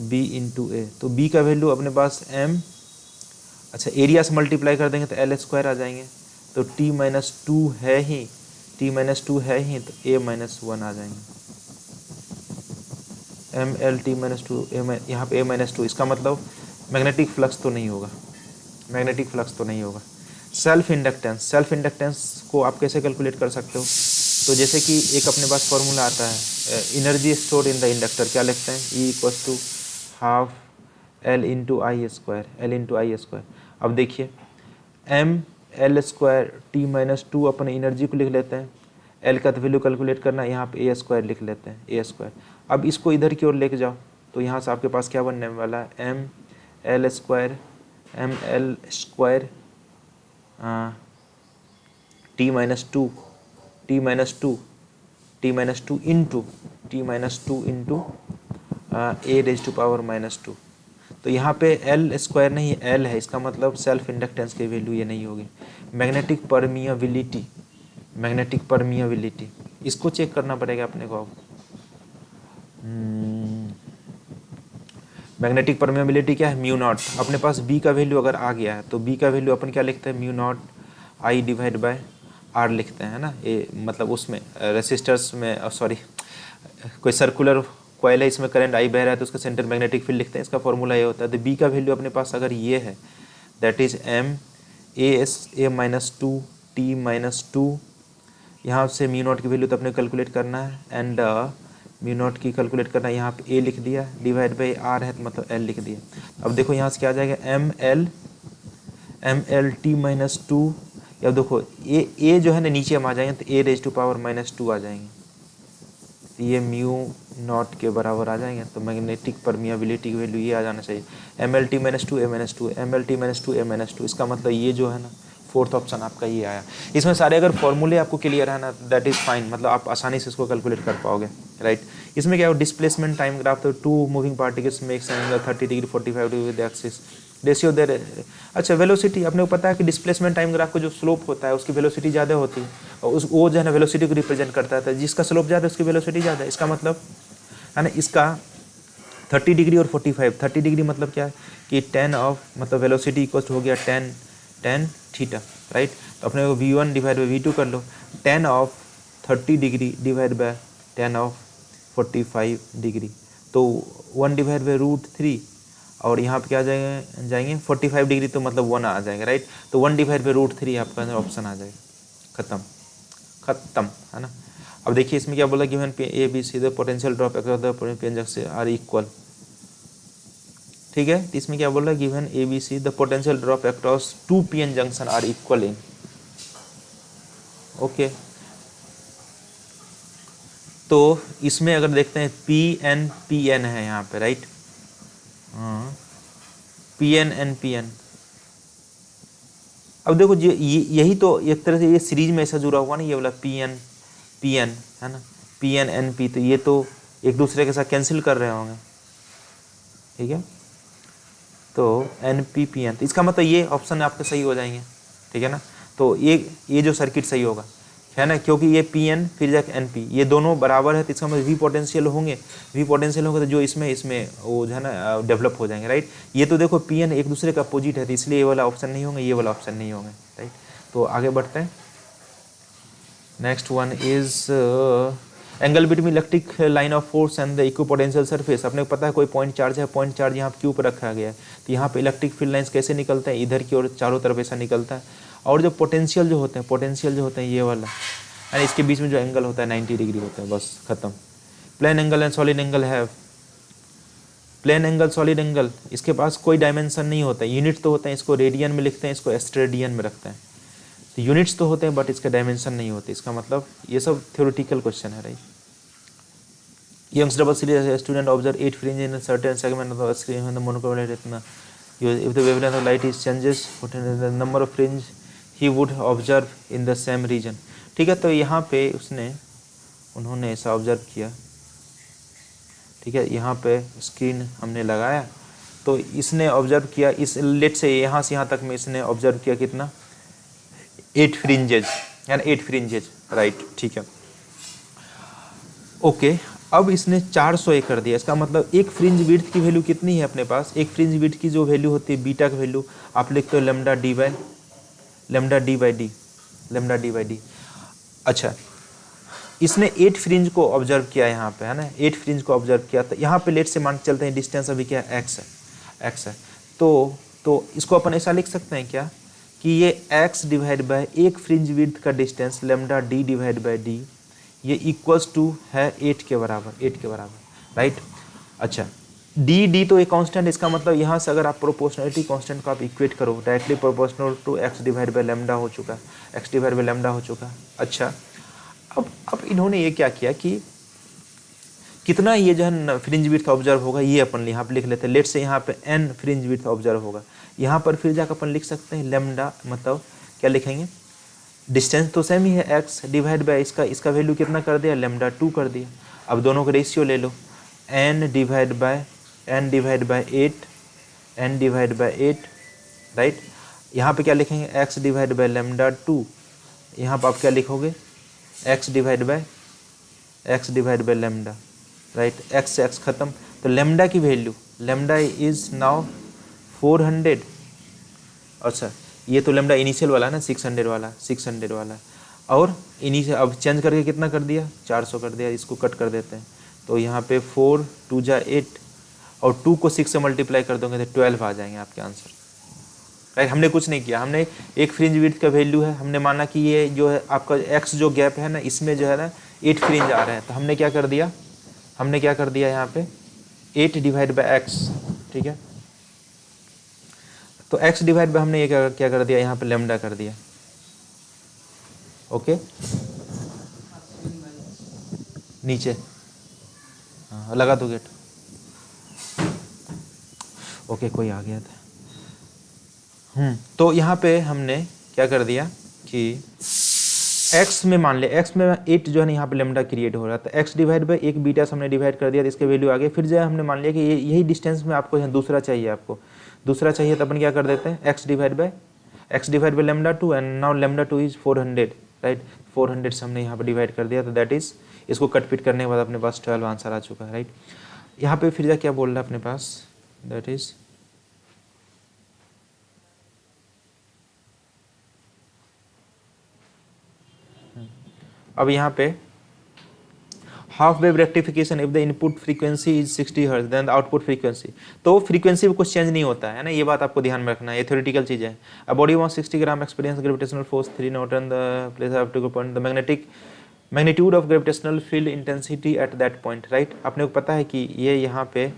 B into A, तो B का वैल्यू अपने पास M, अच्छा एरिया से मल्टीप्लाई कर देंगे तो L² आ जाएंगे, तो T-2 है ही, T-2 है ही, तो A-1 आ जाएंगे, MLT-2 यहाँ पे A-2, इसका मतलब मैग्नेटिक फ्लक्स तो नहीं होगा, सेल्फ इंडक्टेंस को आप कैसे कैलकुलेट कर सकते हो, तो जैसे कि एक अपने पास फॉर्मूला आता है, energy store in the inductor, क्या लिखते हैं, E=12 L इंटू आई स्क्वायर। अब देखिए ML² T-2 अपन एनर्जी को लिख लेते हैं, L का तो वैल्यू कैलकुलेट करना है, यहाँ पे A² लिख लेते हैं, A²। अब इसको इधर की ओर लेके जाओ, तो यहाँ से आपके पास क्या बनने वाला है, ML² T-2 इंटू A⁻², तो यहाँ पे L² नहीं L है, इसका मतलब सेल्फ इंडक्टेंस की वैल्यू ये नहीं होगी। मैग्नेटिक परमिएबिलिटी, इसको चेक करना पड़ेगा अपने को। मैग्नेटिक परमिएबिलिटी क्या है, μ0, अपने पास B का वैल्यू अगर आ गया है तो B का वैल्यू अपन क्या लिखते हैं, μ0 I डिवाइड बाय R लिखते हैं ना, ये मतलब उसमें रेसिस्टर्स में, सॉरी कोई सर्कुलर कॉइल है, इसमें करंट I बह रहा है तो उसका सेंटर मैग्नेटिक फील्ड लिखते हैं, इसका फॉर्मूला ये होता है। तो B का वैल्यू अपने पास अगर ये है, दैट इज A-2 T-2, यहाँ से μ0 की वैल्यू तो अपने कैलकुलेट करना है, एंड μ0 की कैलकुलेट करना है, यहाँ पे A लिख दिया, डिवाइड बाई R है तो मतलब L लिख दिया। अब देखो यहाँ से क्या आ जाएगा, MLT-2, या देखो A जो है ना नीचे हम आ जाएंगे तो A⁻²² आ जाएंगे, तो ये μ0 के बराबर आ जाएंगे, तो मैग्नेटिक परमिएबिलिटी की वैल्यू ये आ जाना चाहिए, MLT-2 इसका मतलब ये जो है ना, फोर्थ ऑप्शन आपका ये आया। इसमें सारे अगर फॉर्मूले आपको क्लियर है ना, दैट इज फाइन, मतलब आप आसानी से इसको कैलकुलेट कर पाओगे, राइट। इसमें क्या हो, डिस्प्लेसमेंट टाइम ग्राफ, तो 2 moving particles makes an angle 30 degree 45 degree with axis ratio there. अच्छा वेलोसिटी, अपने को पता है कि डिस्प्लेसमेंट टाइम ग्राफ का जो स्लोप होता है उसकी वेलोसिटी ज़्यादा होती है, और उस वो जो है ना वेलोसिटी को रिप्रेजेंट करता है, जिसका स्लोप ज़्यादा है उसकी वेलोसिटी ज़्यादा है, इसका मतलब है ना, इसका 30 डिग्री और 45, 30 डिग्री मतलब क्या है कि 10 ऑफ, मतलब वेलोसिटी इक्वल हो गया 10 थीटा, राइट। तो अपने को V1 डिवाइड बाई V2 कर लो, 10 of 30 degree divide by 10 of 45 degree, तो 1 डिवाइड बाई √3, और यहाँ पे क्या जाएंगे 45 डिग्री, तो मतलब 1 आ जाएगा, राइट। तो 1 डिवाइड बाई √3 आपका ऑप्शन आ जाएगा, खत्म है ना। अब देखिए इसमें क्या बोला, given ABC the potential drop across the P junction are equal, ठीक है। तो इसमें क्या बोल रहा है, given ABC the potential drop across 2 PN junction are equal in, okay. तो इसमें अगर देखते हैं पी एन है यहाँ पे, राइट, हाँ पी एन। अब देखो यही तो एक तरह से ये सीरीज में ऐसा जुड़ा हुआ ना, ये वाला पी एन है ना, पी एन पी, तो ये तो एक दूसरे के साथ कैंसिल कर रहे होंगे, ठीक है। तो एन पी एन, तो इसका मतलब ये ऑप्शन आपके सही हो जाएंगे, ठीक है ना। तो ये जो सर्किट सही होगा, है ना, क्योंकि ये पी एन फिर जाके एन पी, ये दोनों बराबर है, तो इसका मतलब वी पोटेंशियल होंगे, तो जो इसमें वो जो है ना डेवलप हो जाएंगे, राइट। ये तो देखो पी एन एक दूसरे का अपोजिट है, तो इसलिए ये वाला ऑप्शन नहीं होंगे, ये वाला ऑप्शन नहीं होंगे, राइट। तो आगे बढ़ते हैं। Next one is angle between electric line of force and the equipotential surface. अपने को पता है कोई पॉइंट चार्ज है, पॉइंट चार्ज यहाँ क्यू पर रखा गया है, तो यहाँ पे इलेक्ट्रिक फील्ड लाइन्स कैसे निकलते हैं, इधर की ओर चारों तरफ ऐसा निकलता है। और जो पोटेंशियल जो होते हैं ये वाला, एंड इसके बीच में जो एंगल होता है 90 डिग्री होता है, बस खत्म। Plane angle and solid angle है, प्लेन एंगल सॉलिड एंगल, इसके पास कोई डायमेंशन नहीं होता है, यूनिट तो होते हैं, इसको रेडियन में लिखते हैं, इसको एस्ट्रेडियन में रखते हैं, तो यूनिट्स तो होते हैं बट इसका डायमेंशन नहीं होते। इसका मतलब ये सब थ्योरेटिकल क्वेश्चन है, right. Young's double series a student observe 8 fringe in a certain segment of the screen when the monochromatic retina. If the wavelength of light is changes, the number of fringe he would observe in the same region. ठीक है, तो यहाँ पे उन्होंने ऐसा observe किया, ठीक है, यहाँ पे स्क्रीन हमने लगाया, तो इसने ऑब्जर्व किया, इस लेट से यहाँ तक में इसने ऑब्जर्व किया कितना, 8 फ्रिंजेज, यानी 8 फ्रिंजेज, राइट, ठीक है, ओके। अब इसने 400 कर दिया, इसका मतलब एक फ्रिंज विड्थ की वैल्यू कितनी है अपने पास, एक फ्रिंज विड्थ की जो वैल्यू होती है बीटा की वैल्यू आप लिखते हो लेमडा डी बाई डी। अच्छा, इसने 8 फ्रिंज को ऑब्जर्व किया यहाँ पे, है ना, 8 फ्रिंज को ऑब्जर्व किया, तो यहाँ पे लेट से मान चलते हैं डिस्टेंस अभी क्या है, एक्स है, तो इसको अपन ऐसा लिख सकते हैं क्या कि ये एक्स डिवाइड बाय एक फ्रिंज विड्थ का distance lambda D divide by D, ये इक्वल्स टू है 8 के बराबर, राइट। अच्छा, डी तो एक कांस्टेंट, इसका मतलब यहाँ से अगर आप प्रोपोर्शनलिटी कांस्टेंट को आप इक्वेट करो, directly proportional to X divide by lambda हो चुका है, अच्छा, अब इन्होंने ये क्या किया कि कितना ये जो है फ्रिंज विड्थ ऑब्जर्व होगा, ये अपन यहाँ पे लिख लेते हैं, लेट से यहाँ पे एन फ्रिंज विड्थ ऑब्जर्व होगा, यहाँ पर फिर जाकर अपन लिख सकते हैं लेमडा, मतलब क्या लिखेंगे, डिस्टेंस तो सेम ही है एक्स डिवाइड बाय इसका वैल्यू कितना कर दिया, लेमडा 2 कर दिया। अब दोनों का रेशियो ले लो, n डिवाइड बाय 8, राइट। यहाँ पे क्या लिखेंगे, x डिवाइड बाय लेमडा 2, यहाँ पर आप क्या लिखोगे, x divide by lambda, right, x से x खत्म, तो लेमडा की वैल्यू, लेमडा इज नाउ 400। अच्छा, ये तो लेमडा इनिशियल वाला है ना, 600 वाला, और इनिशियल अब चेंज करके कितना कर दिया, 400 कर दिया, इसको कट कर देते हैं, तो यहाँ पे 4 2 जा 8 और 2 को 6 से मल्टीप्लाई कर दोगे तो 12 आ जाएंगे आपके आंसर, राइट। हमने कुछ नहीं किया, हमने एक फ्रिंज विड्थ का वैल्यू है, हमने माना कि ये जो है आपका एक्स जो गैप है ना, इसमें जो है ना 8 फ्रिंज आ रहे हैं, तो हमने क्या कर दिया यहाँ पे 8 डिवाइड बाई एक्स, ठीक है, तो x डिवाइड बाय हमने ये क्या कर दिया, यहाँ पे लेमडा कर दिया, ओके, नीचे, हाँ लगा दो गेट, ओके, कोई आ गया था, तो यहाँ पे हमने क्या कर दिया कि x में मान ले, x में 8 जो है ना यहाँ पे लेमडा क्रिएट हो रहा था, x डिवाइड बाय एक बीटा से हमने डिवाइड कर दिया, तो इसके वैल्यू आ गई। फिर जो है हमने मान लिया कि यही डिस्टेंस में आपको यहाँ दूसरा चाहिए, तो अपन क्या कर देते हैं, x divide by lambda 2, and now lambda 2 is 400, right, 400 से हमने यहाँ पे डिवाइड कर दिया, तो दैट इज, इसको कट पिट करने के बाद अपने पास 12 आंसर आ चुका है, राइट। यहाँ पे फिर जा क्या बोल रहा है अपने पास, दैट इज अब यहाँ पे half wave rectification if the input frequency is 60 hertz then the output frequency, तो फ्रीक्वेंसी में कुछ चेंज नहीं होता है ना, ये बात आपको ध्यान में रखना है, ये थ्योरेटिकल चीज़ है। A body wants 60 gram experience gravitational force 3 Newton the place of two point the magnitude of gravitational field intensity at that point, right. आपने को पता है कि ये यहाँ पे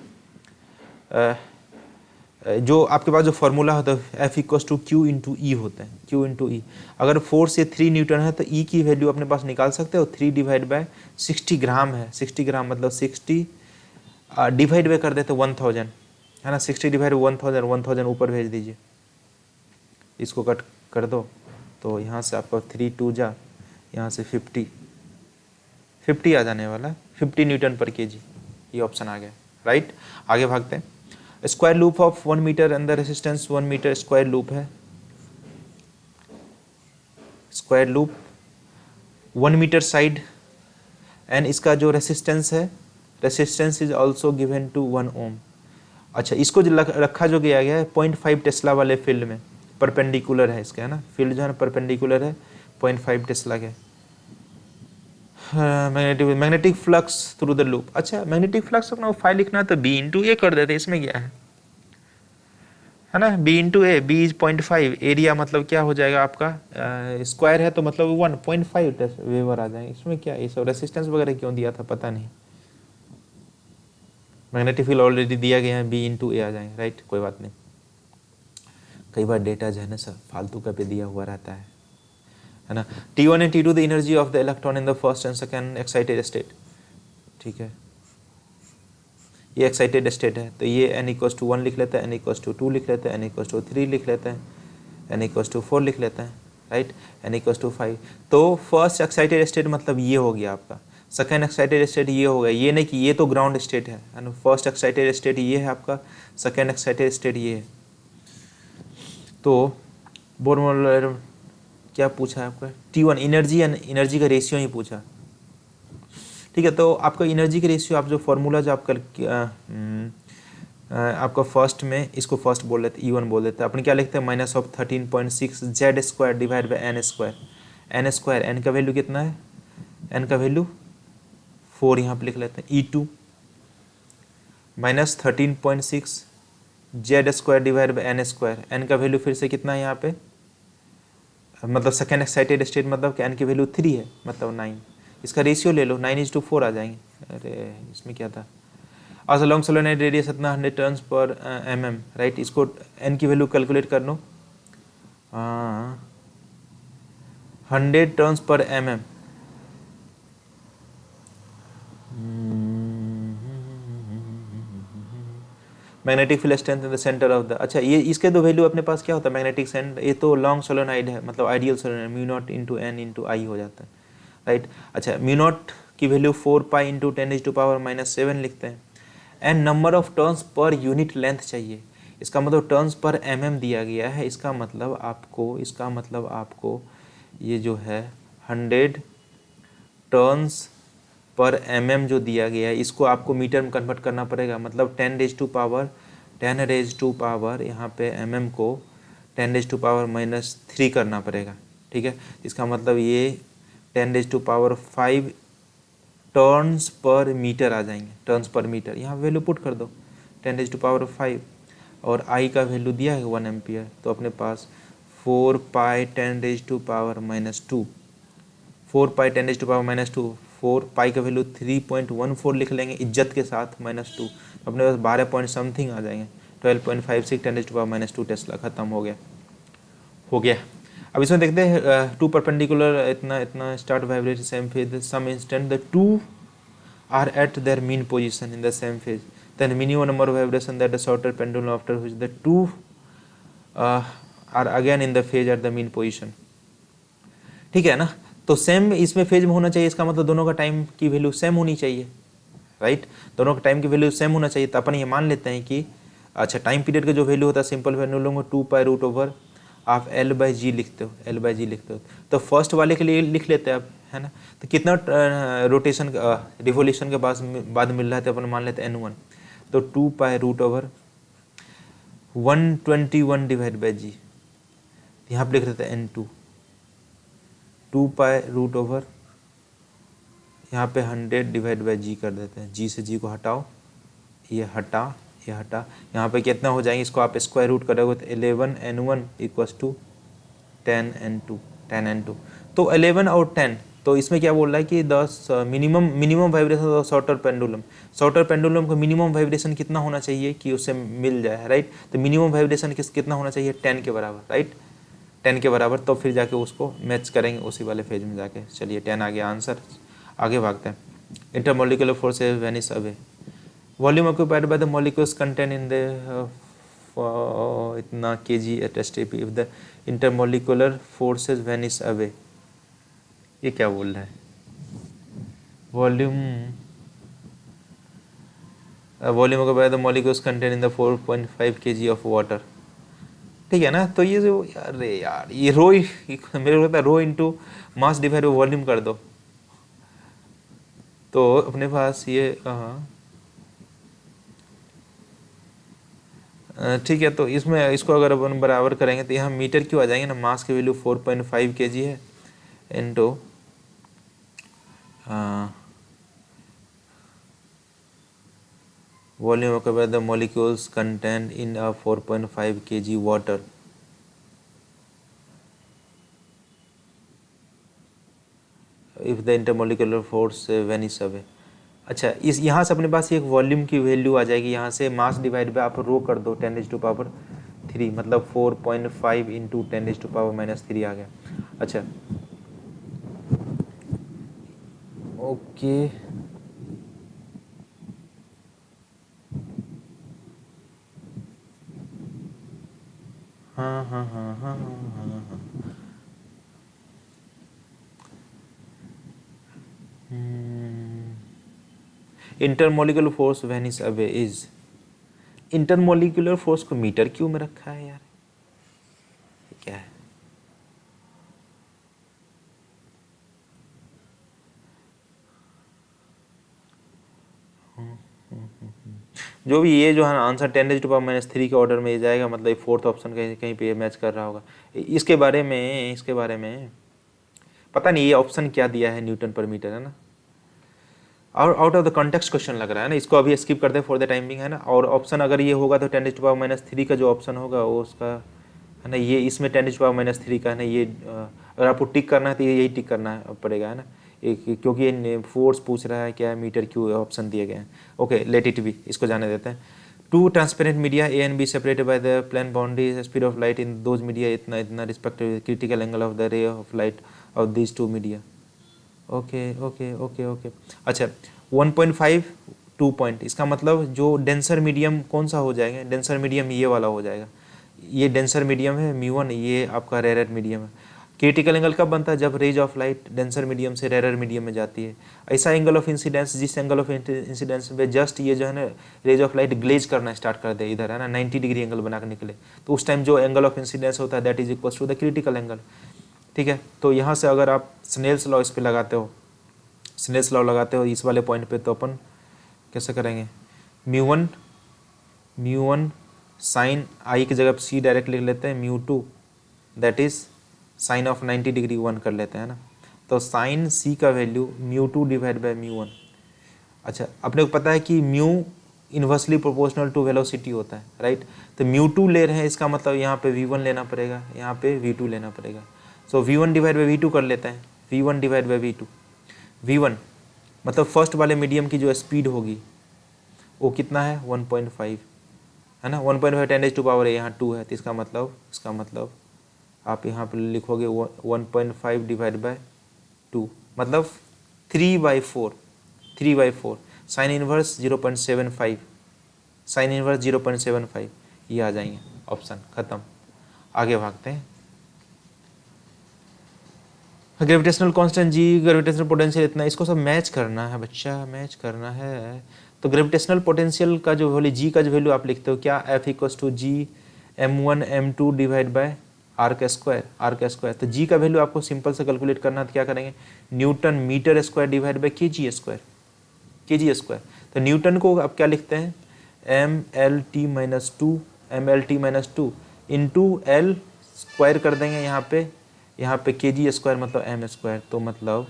जो आपके पास जो फॉर्मूला होता है F equals to Q into E होता है, क्यू इंटू ई। अगर 4 से 3 न्यूटन है तो ई की वैल्यू अपने पास निकाल सकते हो, 3 डिवाइड बाय 60 ग्राम है, 60 ग्राम मतलब 60 डिवाइड बाय कर देते 1000 है ना, 60 डिवाइड 1000, 1000 ऊपर भेज दीजिए, इसको कट कर दो तो यहाँ से आपका 3 2 जा, यहाँ से 50 आ जाने वाला है, 50 न्यूटन पर केजी, ये ऑप्शन आ गया, राइट। आगे भागते हैं। स्क्वायर लूप ऑफ 1 मीटर अंदर रेसिस्टेंस 1 मीटर स्क्वायर लूप है, square loop 1 metre side and इसका जो रेसिस्टेंस है, resistance is also given to 1 ohm. अच्छा, इसको जो रखा जो गया गया है 0.5 टेस्ला वाले फील्ड में, परपेंडिकुलर है इसका, है ना, फील्ड जो है परपेंडिकुलर है 0.5 टेस्ला के। Magnetic flux through the loop. अच्छा, मैग्नेटिक फ्लक्स अपना फाइल लिखना है तो बी इंटू ए कर देते, इसमें क्या है ना, B into A, B is 0.5, area मतलब क्या हो जाएगा आपका, स्क्वायर है तो मतलब 1.5 वेबर आ जाएंगे, इसमें क्या, ये सब रेसिस्टेंस वगैरह क्यों दिया था पता नहीं, मैग्नेटिक फील्ड ऑलरेडी दिया गया है, बी इंटू ए आ जाएंगे, राइट, कोई बात नहीं। कई बार डेटा जो है ना सर फालतू का पे दिया हुआ रहता है ना। T1 and T2 the energy of the electron in the first and second excited state, ठीक है, ये एक्साइटेड स्टेट है तो ये n इक्वस टू 1 लिख लेते हैं, n इक्वस टू 2 लिख लेते हैं, n इक्वस टू 3 लिख लेते हैं, n इक्वस टू 4 लिख लेते हैं, राइट, n इक्वस टू 5। तो फर्स्ट एक्साइटेड स्टेट मतलब ये हो गया आपका, सेकेंड एक्साइटेड स्टेट ये हो गया, ये नहीं कि ये तो ग्राउंड स्टेट है ना, फर्स्ट एक्साइटेड स्टेट ये है आपका, सेकेंड एक्साइटेड स्टेट ये है। तो बोर मोलर क्या पूछा है आपका, T1 एनर्जी एंड एनर्जी का रेशियो ही पूछा, ठीक है। तो आपका एनर्जी का रेशियो, आप जो फॉर्मूला जो आपका फर्स्ट में, इसको फर्स्ट बोल लेते E1 बोल देते हैं, अपन क्या लिखते हैं, -13.6 Z square divide by N square, N square, N का वैल्यू कितना है, एन का वैल्यू 4 यहाँ पे लिख लेते हैं, E2 -13.6 Z square divide by N square, N का वैल्यू फिर से कितना है यहाँ पे, मतलब सेकेंड एक्साइटेड स्टेट मतलब एन की वैल्यू 3 है, मतलब 9, इसका रेशियो ले लो 9:4 आ जाएंगे। अरे इसमें क्या था, आज लॉन्ग सोलेनोइड रेडियस इतना 100 टर्न्स पर mm, राइट, इसको n की वैल्यू कैलकुलेट कर लो, 100 turns per mm, magnetic field strength in the centre of the, अच्छा ये इसके दो वैल्यू अपने पास क्या होता है, मैग्नेटिक सेंटर, ये तो लॉन्ग सोलेनोइड है मतलब ideal solenoid, μ0 into n into I हो जाता है, राइट। अच्छा, μ0 की वैल्यू 4 पाई इंटू 10⁻⁻7 लिखते हैं, and number of turns per unit length चाहिए, इसका मतलब टर्न्स पर mm दिया गया है, इसका मतलब आपको ये जो है 100 टर्न्स पर mm जो दिया गया है, इसको आपको मीटर में कन्वर्ट करना पड़ेगा, मतलब 10 रेज टू पावर यहाँ पे mm को 10⁻³ करना पड़ेगा, ठीक है। इसका मतलब ये 10⁵ टर्न्स पर मीटर आ जाएंगे, टर्न्स पर मीटर, यहाँ वैल्यू पुट कर दो 10⁵, और आई का वैल्यू दिया है 1 एम्पियर, तो अपने पास 4 पाई 10⁻², 4 पाई 10⁻², 4 पाई का वैल्यू 3.14 लिख लेंगे इज्जत के साथ, -2, अपने पास 12 पॉइंट समथिंग आ जाएंगे, 12.56 10⁻² टेस्ला, खत्म हो गया। अब इसमें देखते हैं टू परपेंडिकुलर इतना start vibrate same phase, some instant the two are at their mean position in the same phase, then minimum number of vibration that the shorter pendulum after which the two are again in the phase at the mean position, ठीक है ना। तो same इसमें phase में होना चाहिए, इसका मतलब दोनों का टाइम की वैल्यू सेम होनी चाहिए, राइट, दोनों का टाइम की वैल्यू सेम होना चाहिए। तो अपन ये मान लेते हैं कि अच्छा टाइम पीरियड का जो वैल्यू होता है सिंपल वैल्यू लूँगा 2 पाई √ आप L/G लिखते हो, तो फर्स्ट वाले के लिए लिख लेते हैं आप, है ना। तो कितना रोटेशन रिवोल्यूशन के बाद मिल रहा है, तो अपन मान लेते हैं N1, तो 2 पाई √ 121 डिवाइड बाई G, यहाँ पर लिख देते हैं N2, 2 पाई √ यहाँ पे 100 डिवाइड बाई G कर देते हैं, G से G को हटाओ, ये हटा, यहाँ पे कितना हो जाएंगे, इसको आप स्क्वायर रूट करोगे तो 11n1 = 10n2, तो 11 और 10 तो इसमें क्या बोल रहा है कि the minimum vibration of shorter pendulum का मिनिमम वाइब्रेशन कितना होना चाहिए कि उससे मिल जाए, राइट। तो मिनिमम वाइब्रेशन कितना होना चाहिए, 10 के बराबर, राइट, 10 के बराबर, तो फिर जाके उसको मैच करेंगे उसी वाले फेज में जाके। चलिए 10 आ गया आंसर। आगे भागते हैं। Intermolecular force Venice away, volume occupied by the molecules contain in the इतना kg at STP if the intermolecular forces vanish away। ये क्या बोल रहा है, volume occupied the molecules contain in the 4.5 kg of water, ठीक है ना। तो ये जो अरे यार ये रो मेरे को लगता है rho into mass divide by volume कर दो, तो अपने पास ये ठीक है। तो इसमें इसको अगर अपन बराबर करेंगे तो यहाँ मीटर क्यों आ जाएंगे ना, मास की वैल्यू 4.5 kg है into volume occupied the molecules content in a 4.5 kg water. If the intermolecular force vanish away. अच्छा, इस यहाँ से अपने पास एक वॉल्यूम की वैल्यू आ जाएगी, यहाँ से मास डिवाइड बाय आप रो कर दो 10⁻³ मतलब 4.5 इंटू 10⁻³ आ गया। अच्छा ओके, हाँ। Intermolecular force vanish away is, intermolecular force को मीटर क्यों में रखा है यार, क्या है। जो भी ये जो है आंसर 10⁻³ के ऑर्डर में ये जाएगा, मतलब ये फोर्थ ऑप्शन कहीं कहीं पे मैच कर रहा होगा। इसके बारे में पता नहीं ये ऑप्शन क्या दिया है, न्यूटन पर मीटर है ना, और out of the context question लग रहा है ना, इसको अभी स्किप करते हैं फॉर द टाइमिंग है ना। और ऑप्शन अगर ये होगा तो 10⁻³ का जो ऑप्शन होगा वो उसका है ना, ये इसमें 10⁻³ का है ना, ये अगर आपको टिक करना है तो यही टिक करना पड़ेगा है ना, क्योंकि ये फोर्स पूछ रहा है क्या है, मीटर क्यों ऑप्शन दिए गए हैं। ओके लेट इट बी, इसको जाने देते हैं। Two transparent media A and B separated by the plane boundary speed of light in those media इतना respective critical angle of the ray of light of this two media. Okay. अच्छा 1.5 2 point, इसका मतलब जो denser medium कौन सा हो जाएगा, denser medium ये वाला हो जाएगा, ये डेंसर मीडियम है μ1, ये आपका रेयर मीडियम है। क्रिटिकल एंगल कब बनता है, जब rays of light denser medium से रेयर मीडियम में जाती है। ऐसा एंगल ऑफ इंसिडेंस जिस एंगल ऑफ इंसिडेंस में जस्ट ये जो है ना रेज ऑफ लाइट ग्लेज करना स्टार्ट कर दे इधर है ना, 90 डिग्री एंगल बना कर निकले, तो उस टाइम जो एंगल ऑफ इंसिडेंस होता है that is equal to the critical angle, ठीक है। तो यहाँ से अगर आप स्नेल्स लॉ इस पर लगाते हो, स्नेल्स लॉ लगाते हो इस वाले पॉइंट पे, तो अपन कैसे करेंगे, μ1 साइन आई की जगह सी डायरेक्ट लिख लेते हैं, μ2 that is sine of 90 degree 1 कर लेते हैं ना, तो साइन सी का वैल्यू μ2 डिवाइड बाय μ1। अच्छा अपने को पता है कि mu inversely proportional to velocity होता है, राइट। तो μ2 ले रहे हैं, इसका मतलब यहाँ पे v1 लेना पड़ेगा, यहाँ पे v2 लेना पड़ेगा। सो v1 डिवाइड बाई v2 कर लेते हैं, v1 divide by v2, v1 मतलब फर्स्ट वाले मीडियम की जो स्पीड होगी वो कितना है 1.5 है ना, 1.5 10⁻⁴ यहाँ 2 है, तो इसका मतलब आप यहाँ पर लिखोगे 1.5 डिवाइड बाय 2 मतलब 3/4 साइन इनवर्स 0.75, साइन इनवर्स 0.75 ये आ जाएंगे ऑप्शन, खत्म। आगे भागते हैं। ग्रेविटेशनल कांस्टेंट जी, ग्रेविटेशनल पोटेंशियल इतना, इसको सब मैच करना है बच्चा, मैच करना है। तो ग्रेविटेशनल पोटेंशियल का जो वैल्यू जी का जो वैल्यू आप लिखते हो क्या, F equals to G m1 m2 divide by R का स्क्वायर। तो जी का वैल्यू आपको सिंपल से कैलकुलेट करना है, तो क्या करेंगे, newton metre square divide by kg square. तो न्यूटन को आप क्या लिखते हैं, mLT-2 इंटू एल स्क्वायर कर देंगे यहाँ पे kg स्क्वायर मतलब m स्क्वायर, तो मतलब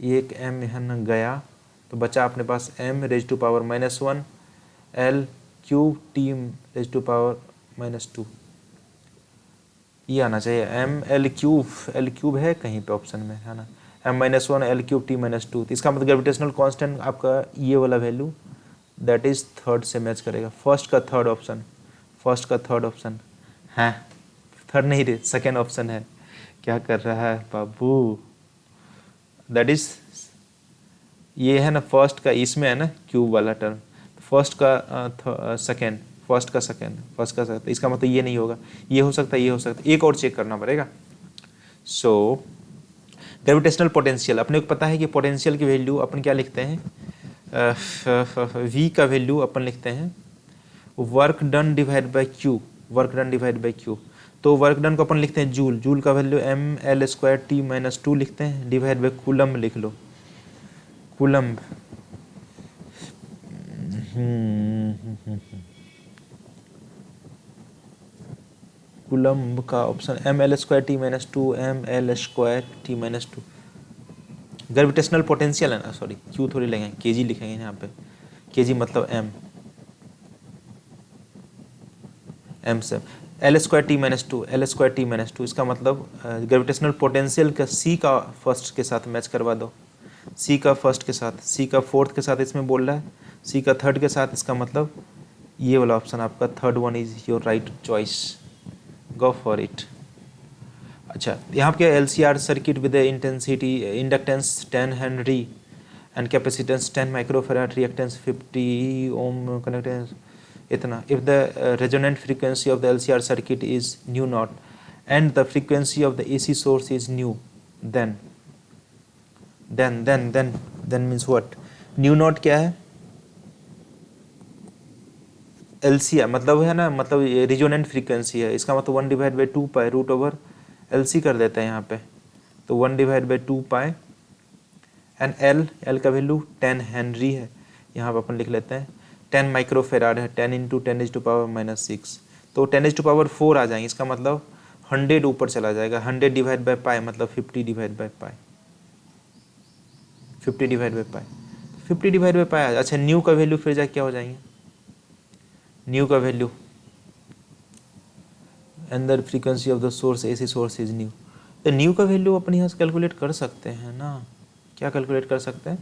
एक m यहाँ न गया, तो बचा अपने पास m raise to power -1 L cube T raise to power -2, ये आना चाहिए। L क्यूब है कहीं पे ऑप्शन में है ना, m-1 l क्यूब t-2। तो इसका मतलब ग्रेविटेशनल कांस्टेंट आपका ये वाला वैल्यू दैट इज थर्ड से मैच करेगा। फर्स्ट का थर्ड ऑप्शन है, थर्ड नहीं रे, सेकेंड ऑप्शन है। क्या कर रहा है बाबू, दैट इज ये है ना फर्स्ट का, इसमें है ना क्यूब वाला टर्म, फर्स्ट का सेकेंड, फर्स्ट का सेकेंड, इसका मतलब ये नहीं होगा, ये हो सकता है, ये हो सकता है, एक और चेक करना पड़ेगा। सो ग्रेविटेशनल पोटेंशियल अपने को पता है कि पोटेंशियल की वैल्यू अपन क्या लिखते हैं, v का वैल्यू अपन लिखते हैं work done divide by Q, तो वर्क डन को अपन लिखते हैं जूल, जूल का वैल्यू ml² t-2 लिखते हैं, डिवाइड बाय कूलम्ब लिख लो, कूलम्ब कूलम्ब का option ml² t-2, ml² t-2 gravitational potential है ना, सॉरी क्यू थोड़ी लगेंगे, केजी लिखेंगे यहाँ पे, केजी मतलब एम से l² t-2 इसका मतलब ग्रेविटेशनल पोटेंशियल का सी का फर्स्ट के साथ मैच करवा दो, सी का फर्स्ट के साथ, सी का फोर्थ के साथ इसमें बोल रहा है, सी का थर्ड के साथ, इसका मतलब ये वाला ऑप्शन आपका third one is your right choice, go for it. अच्छा यहाँ पे LCR circuit with intensity inductance 10 henry and capacitance 10 microfarad, reactance 50 ohm, conductance इतना। If the resonant frequency of the LCR circuit is nu not and the frequency of the AC source is nu, then means what, nu not क्या है, LCR मतलब है ना, मतलब resonant frequency है, इसका मतलब 1/2 पाई रूट ओवर LC कर देते हैं यहाँ पे, तो 1/2 पाई एंड L का वैल्यू 10 हेनरी है, यहाँ पे अपन लिख लेते हैं 10 माइक्रोफेराड है, 10 × 10⁻⁻6, तो 10⁻4 आ जाएंगे, इसका मतलब 100 ऊपर चला जाएगा, 100/पाई मतलब 50/पाई, 50/पाई। अच्छा न्यू का वैल्यू फिर जा क्या हो जाएंगे, न्यू का वैल्यू अंदर frequency of the source AC source is new, तो न्यू का वैल्यू अपन यहाँ से कैलकुलेट कर सकते हैं ना, क्या कैलकुलेट कर सकते हैं,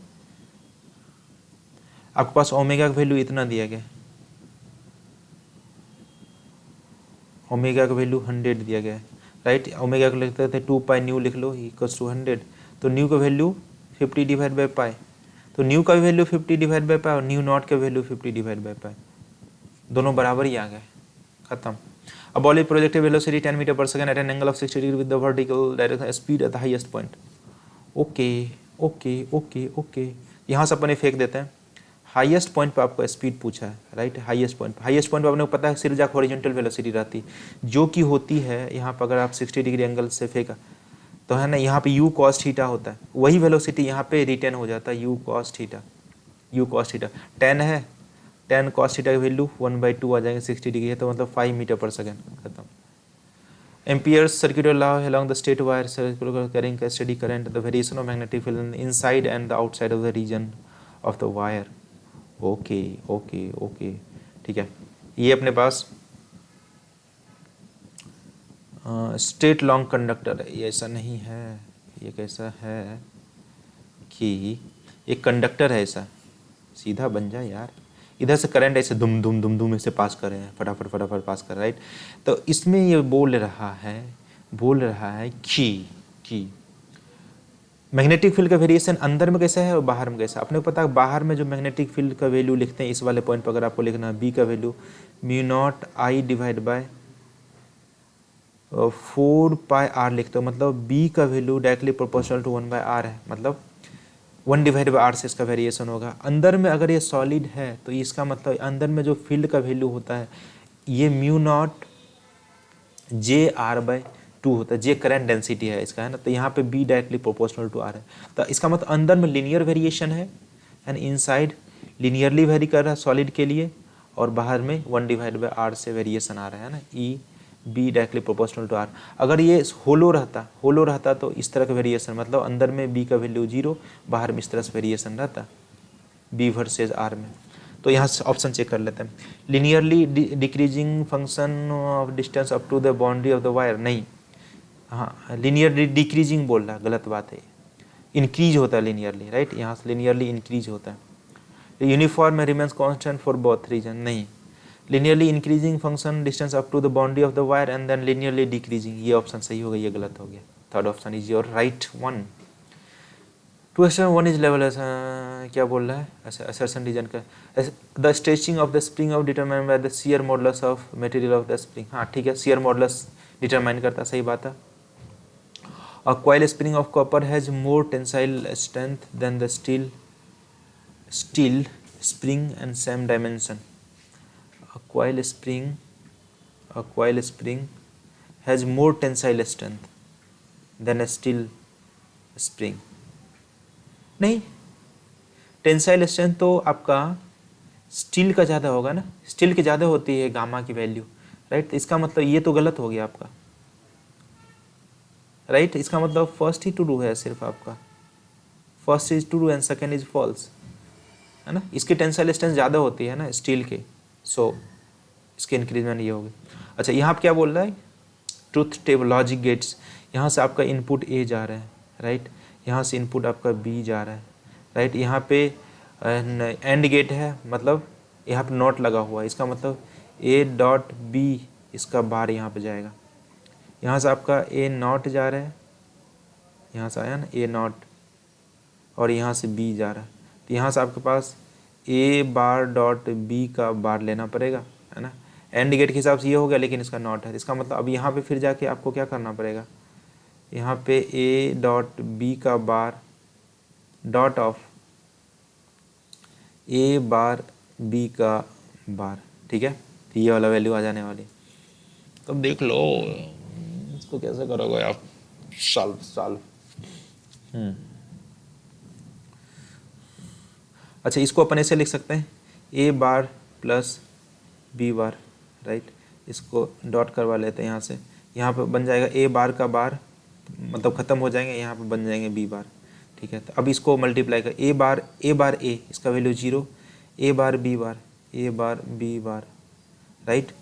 आपके पास ओमेगा का वैल्यू इतना दिया गया, ओमेगा का वैल्यू 100 दिया गया है, राइट, ओमेगा को लिखते थे 2 पाई, न्यू लिख लो इक्वल्स टू 100, तो न्यू का वैल्यू 50/पाई, तो न्यू का वैल्यू 50/पाई और न्यू नॉट का वैल्यू 50/पाई, दोनों बराबर ही आ गए, खत्म। A ball is projected velocity 10 meter per second at an angle of 60 degree with the vertical direction speed at the highest point. Okay, यहाँ से अपन फेंक देते हैं, हाईएस्ट पॉइंट पे आपको स्पीड पूछा है, राइट, हाईएस्ट पॉइंट पे अपने को पता है सिर्फ जाकर हॉरिजॉन्टल वेलोसिटी रहती जो कि होती है यहाँ पर, अगर आप 60 डिग्री एंगल से फेंका तो है ना, यहाँ पे u cos थीटा होता है, वही वेलोसिटी यहाँ पे रिटेन हो जाता है u cos थीटा, 10 है, 10 cos थीटा की वैल्यू 1/2 आ जाएंगे, 60 डिग्री है तो मतलब 5 मीटर पर सेकेंड, खत्म। Ampere's circular law along the straight wire circular carrying a steady current, the variation of magnetic field inside and the outside of the region of the wire. Okay, ठीक है, ये अपने पास straight long conductor है, ये ऐसा नहीं है, ये कैसा है कि एक कंडक्टर है ऐसा, सीधा बन जाए यार, इधर से करंट ऐसे दुम दुम दुम दुम ऐसे पास कर रहे हैं, फटाफट पास कर, राइट, तो इसमें ये बोल रहा है कि मैग्नेटिक फील्ड का वेरिएशन अंदर में कैसा है और बाहर में कैसा, अपने को पता है बाहर में जो मैग्नेटिक फील्ड का वैल्यू लिखते हैं, इस वाले पॉइंट पर अगर आपको लिखना है बी का value μ0I divide by 4 pi r लिखते हो, मतलब बी का value directly proportional to 1/r है, मतलब 1/r से इसका वेरिएशन होगा। अंदर में अगर ये सॉलिड है तो इसका मतलब अंदर में जो फील्ड का वैल्यू होता है ये μ0 J/r/2 होता है, जे करंट डेंसिटी है इसका, है ना, तो यहाँ पे b directly proportional to r है, तो इसका मतलब अंदर में लीनियर वेरिएशन है एंड इनसाइड लीनियरली वेरी कर रहा है सॉलिड के लिए, और बाहर में 1/r से वेरिएशन आ रहा है ना, E B directly proportional to r। अगर ये होलो रहता तो इस तरह का वेरिएशन, मतलब अंदर में b का वैल्यू 0, बाहर में इस तरह से वेरिएशन रहता b वर्सेज r में। तो यहाँ से ऑप्शन चेक कर लेते हैं, linearly decreasing function of distance up to the boundary of the wire, नहीं, हाँ लीनियर डिक्रीजिंग बोल रहा है, गलत बात है, इंक्रीज होता है लीनियरली, राइट, यहाँ से लीनियरली इंक्रीज होता है। Uniform remains constant for both region, नहीं, linearly increasing function distance up to the boundary of the wire and then linearly decreasing, ये ऑप्शन सही हो गया, ये गलत हो गया। Third option is your right one. Question one is level, क्या बोल रहा है, अच्छा असर्शन रीजन का, the stretching of the spring of determine by the shear modulus of material of the spring, हाँ ठीक है, शियर मॉडुलस डिटरमाइन करता, सही बात है। A coil spring of copper has more tensile strength than the steel spring and same dimension. A coil spring has more tensile strength than a steel spring. नहीं, tensile strength तो आपका steel का ज़्यादा होगा ना, स्टील की ज़्यादा होती है गामा की वैल्यू, राइट, इसका मतलब ये तो गलत हो गया आपका, राइट, इसका मतलब फर्स्ट ही टू डू है सिर्फ आपका, first is true and second is false, है ना, इसकी टेंसाइल स्ट्रेंथ ज़्यादा होती है ना स्टील के, सो इसके इंक्रीजमेंट ये होगी। अच्छा यहाँ आप क्या बोल रहा है, ट्रूथ टेबल लॉजिक गेट्स, यहाँ से आपका इनपुट ए जा रहा है, राइट, यहाँ से इनपुट आपका बी जा रहा है, राइट, यहाँ पे एंड गेट है, मतलब यहाँ पे नॉट लगा हुआ है, इसका मतलब ए डॉट बी इसका बार यहाँ पे जाएगा, यहाँ से आपका ए नॉट जा रहा है, यहाँ से आया ना ए नॉट, और यहाँ से बी जा रहा है, तो यहाँ से आपके पास ए बार डॉट बी का बार लेना पड़ेगा, है ना, एंड गेट के हिसाब से ये हो गया, लेकिन इसका नॉट है, इसका मतलब अब यहाँ पे फिर जाके आपको क्या करना पड़ेगा, यहाँ पे ए डॉट बी का bar dot of A bar B का बार, ठीक है, तो ये वाला वैल्यू आ जाने वाली। तो देख लो इसको कैसे करोगे आप, सॉल्व। अच्छा इसको अपन ऐसे लिख सकते हैं, ए बार प्लस बी बार, राइट, इसको डॉट करवा लेते हैं यहाँ से, यहाँ पे बन जाएगा ए बार का बार, मतलब ख़त्म हो जाएंगे, यहाँ पे बन जाएंगे बी बार, ठीक है, तो अब इसको मल्टीप्लाई कर, ए बार ए इसका वैल्यू 0, ए बार बी बार, राइट,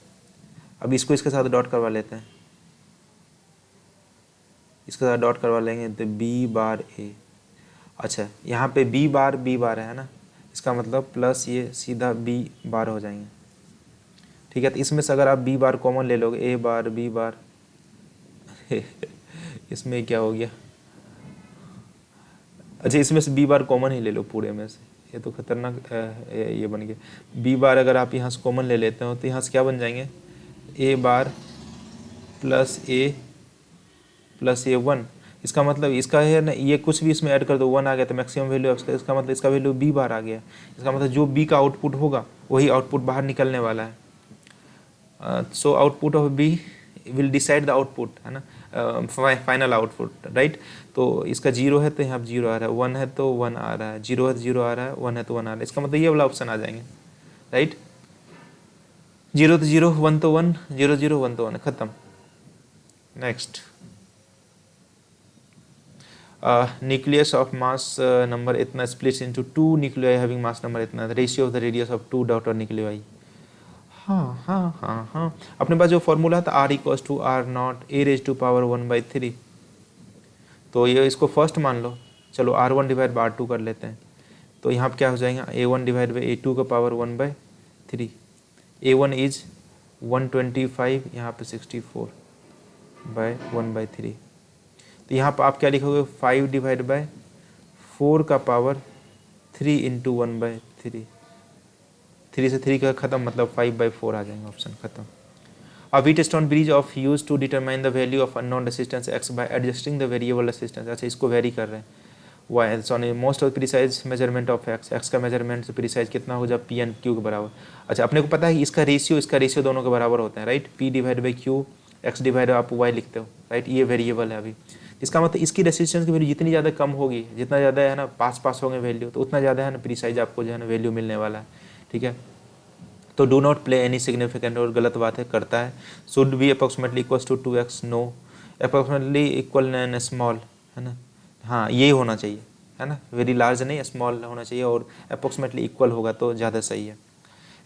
अब इसको इसके साथ डॉट करवा लेते हैं, इसके साथ डॉट करवा लेंगे तो बी बार ए, अच्छा यहाँ पे बी बार है ना, इसका मतलब प्लस ये सीधा बी बार हो जाएंगे, ठीक है, तो इसमें से अगर आप बी बार कॉमन ले लोगे, ए बार बी बार इसमें क्या हो गया, अच्छा इसमें से बी बार कॉमन ही ले लो पूरे में से, ये तो खतरनाक ये बन गया, बी बार अगर आप यहाँ से कॉमन ले लेते हो तो यहाँ से क्या बन जाएंगे, ए बार प्लस ए 1, इसका मतलब इसका है ना, ये कुछ भी इसमें ऐड कर दो 1 आ गया तो मैक्सिमम वैल्यू इसका मतलब इसका वैल्यू बी बार आ गया, इसका मतलब जो बी का आउटपुट होगा वही आउटपुट बाहर निकलने वाला है, so output of B will decide the output, है ना, फाइनल आउटपुट, राइट, तो इसका 0 है तो यहाँ 0 आ रहा है, 1 है तो 1 आ रहा है, 0 है तो 0 आ रहा है, 1 है तो 1 आ रहा है, इसका मतलब ये वाला ऑप्शन आ जाएंगे, राइट, 0 तो 0, 1 तो 1, 0 0 1 तो 1, खत्म। Next, nucleus of mass number इतना splits into 2 nuclei having mass number इतना, the ratio of the radius of 2 daughter nuclei, हाँ अपने पास जो फॉर्मूला था r equals to r nought a raise to power 1/3, तो ये इसको फर्स्ट मान लो, चलो r1 डिवाइड बाई r2 कर लेते हैं, तो यहाँ पर क्या हो जाएगा, a1 डिवाइड बाई a2 का पावर 1/3, a1 इज 125, यहाँ पे 64/1/3, तो यहाँ पर आप क्या लिखोगे, 5 डिवाइड बाय 4 का पावर 3 इंटू 1/3, 3 से 3 का खत्म, मतलब 5/4 आ जाएंगे, ऑप्शन खत्म। A Wheatstone bridge of used to determine the value of unknown resistance x by adjusting the variable resistance, अच्छा इसको वेरी कर रहे हैं, y so most of precise measurement of x का मेजरमेंट से प्रीसाइज कितना हो जब p एंड q के बराबर, अच्छा अपने को पता है इसका रेशियो दोनों के बराबर होते हैं, right, p divide by q, x divide आप y लिखते हो, राइट, ये वेरिएबल है अभी, इसका मतलब इसकी रेसिस्टेंस की वैल्यू जितनी ज़्यादा कम होगी, जितना ज़्यादा है ना पास होंगे वैल्यू, तो उतना ज़्यादा है ना प्रीसाइज आपको जो है ना वैल्यू मिलने वाला है, ठीक है, तो do not play any significant, और गलत बात है करता है, should be approximately equals to 2x, no, approximately equal and small, है ना, हाँ यही होना चाहिए, है ना, वेरी लार्ज नहीं स्मॉल होना चाहिए, और अप्रॉक्सीमेटली इक्वल होगा तो ज़्यादा सही है,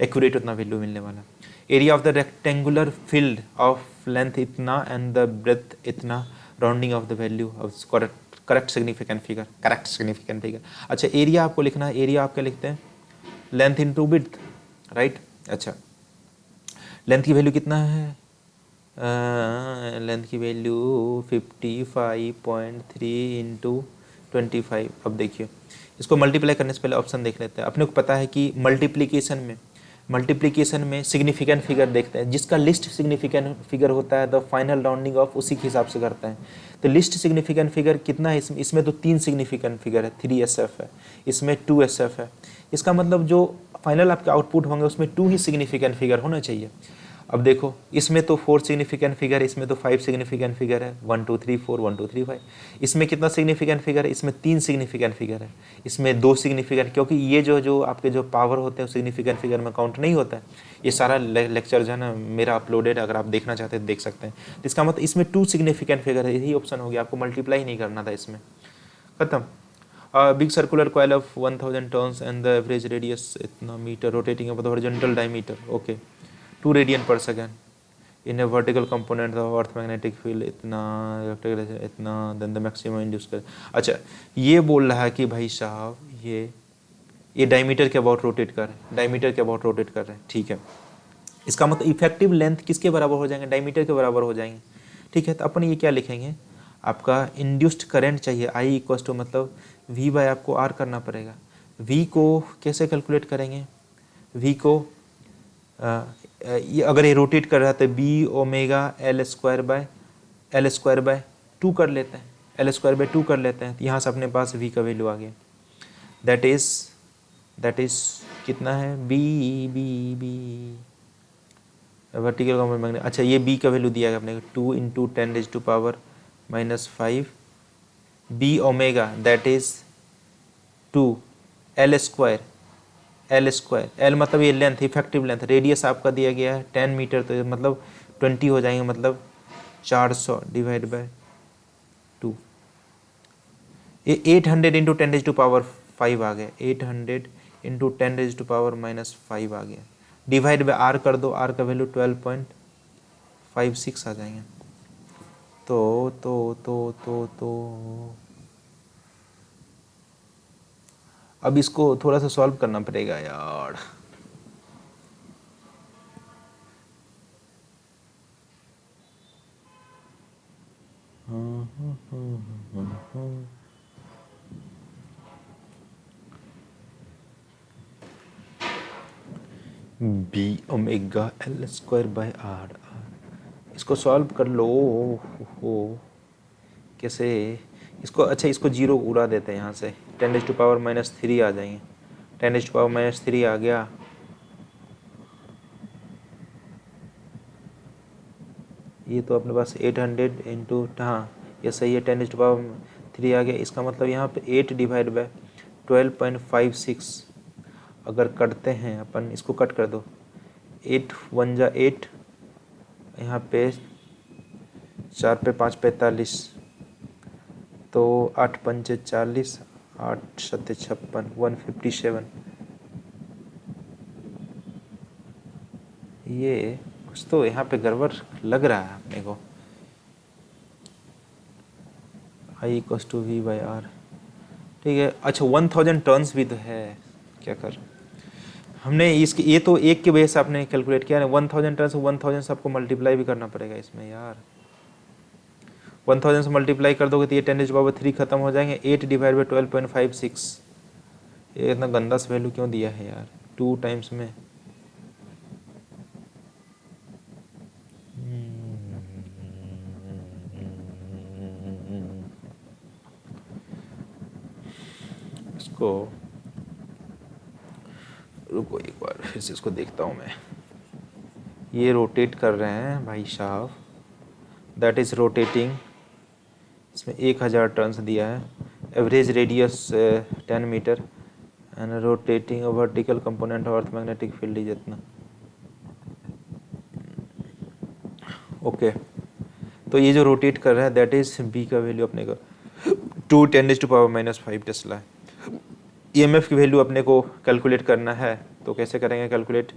एक्यूरेट उतना वैल्यू मिलने वाला। Area of the rectangular field of length इतना एंड द ब्रेथ इतना, rounding off the value of correct significant figure, correct significant figure. अच्छा एरिया आपको लिखना है, एरिया आप क्या लिखते हैं, लेंथ इनटू विड्थ, राइट। अच्छा लेंथ की वैल्यू कितना है, लेंथ की वैल्यू 55.3 इंटू 25। अब देखिए इसको मल्टीप्लाई करने से पहले ऑप्शन देख लेते हैं। अपने को पता है कि मल्टीप्लिकेशन में सिग्निफिकेंट फिगर देखते हैं, जिसका लिस्ट सिग्निफिकेंट फिगर होता है द फाइनल राउंडिंग ऑफ उसी के हिसाब से करते हैं। तो लिस्ट सिग्निफिकेंट फिगर कितना है, इसमें तो 3 सिग्निफिकेंट फिगर है, 3SF है, इसमें 2SF है। इसका मतलब जो फाइनल आपके आउटपुट होंगे उसमें 2 ही सिग्निफिकेंट फिगर होना चाहिए। अब देखो इसमें तो 4 सिग्निफिकेंट फिगर है, इसमें तो 5 सिग्निफिकेंट फिगर है, 1 2 3 4 1 2 3 5। इसमें कितना सिग्निफिकेंट फिगर है, इसमें 3 सिग्निफिकेंट फिगर है, इसमें 2 सिग्निफिकेंट, क्योंकि ये जो आपके जो पावर होते हैं सिग्निफिकेंट फिगर में काउंट नहीं होता है। ये सारा लेक्चर जो है ना मेरा अपलोडेड, अगर आप देखना चाहते हैं देख सकते हैं। तो इसका मतलब इसमें 2 सिग्निफिकेंट फिगर है, यही ऑप्शन हो गया, आपको मल्टीप्लाई नहीं करना था इसमें, खत्म। Big circular coil of 1000 turns and the average radius इतना metre rotating about the horizontal diameter, okay 2 radian per second in a vertical component of earth magnetic field इतना देन द मैक्सिमम इंड्यूस कर। अच्छा ये बोल रहा है कि भाई साहब ये डायमीटर के अबाउट रोटेट कर रहे हैं, डायमीटर के अबाउट रोटेट कर रहे हैं, ठीक है। इसका मतलब इफेक्टिव लेंथ किसके बराबर हो जाएंगे, डायमीटर के बराबर हो जाएंगे, ठीक है। तो अपन ये क्या लिखेंगे, आपका इंड्यूस्ड करंट चाहिए आई इक्वल टू मतलब वी बाय आपको आर करना पड़ेगा। वी को कैसे कैलकुलेट करेंगे, वी को ये अगर ये रोटेट कर रहा है तो B omega L square by 2 कर लेते हैं, L²/2 कर लेते हैं। तो यहाँ से अपने पास v का वैल्यू आ गया, दैट इज कितना है, बी वर्टिकल कंपोनेंट मैग्नेट। अच्छा ये b का वैल्यू दिया गया अपने को 2 into 10⁻⁻5 B omega that is 2 L² L मतलब ये लेंथ, इफेक्टिव लेंथ, रेडियस आपका दिया गया है 10 मीटर, तो मतलब 20 हो जाएंगे, मतलब 400 डिवाइड बाय 2। ये 800 इंटू 10⁻5 आ गया, 800 इंटू 10⁻⁻5 आ गया, डिवाइड बाय आर कर दो, आर का वैल्यू 12.56 आ जाएंगे। तो अब इसको थोड़ा सा सॉल्व करना पड़ेगा यार। बी ओमेगा L²/R, इसको सॉल्व कर लो। हो कैसे इसको, अच्छा इसको जीरो उड़ा देते हैं यहाँ से, 10⁻⁻3 आ जाएंगे, 10⁻⁻3 आ गया, ये तो अपने पास 800 इंटू, हाँ ये सही है, 10⁻3 आ गया। इसका मतलब यहाँ पे 8 डिवाइड बाय 12.56 अगर करते हैं अपन, इसको कट कर दो, 8 1 जा 8, यहाँ पे 4 पे 5 45, तो 8 पंचे 40, 8 सत्ते 56, 157। ये कुछ तो यहाँ पे गड़बड़ लग रहा है अपने को। I equals to V by R, ठीक है। अच्छा 1000 टर्न्स भी तो है, क्या कर हमने इसकी, ये तो एक के वजह से आपने कैलकुलेट किया ना, 1000 टर्न्स 1000 से आपको मल्टीप्लाई भी करना पड़ेगा इसमें यार। 1000 से मल्टीप्लाई कर दोगे तो ये 10⁻3 खत्म हो जाएंगे, 8 डिवाइड बाई 12.56। ये इतना गंदा सा वैल्यू क्यों दिया है यार, 2 टाइम्स में। इसको रुको एक बार फिर से इसको देखता हूँ मैं। ये रोटेट कर रहे हैं भाई साहब, दैट इज़ रोटेटिंग, इसमें 1000 टर्न्स दिया है, average radius 10 metre and rotating vertical component of earth magnetic field is इतना, ओके। तो ये जो रोटेट कर रहा है दैट इज बी का वैल्यू अपने को 2 10⁻⁻5 टेस्ला है। ईएमएफ की वैल्यू अपने को कैलकुलेट करना है, तो कैसे करेंगे कैलकुलेट,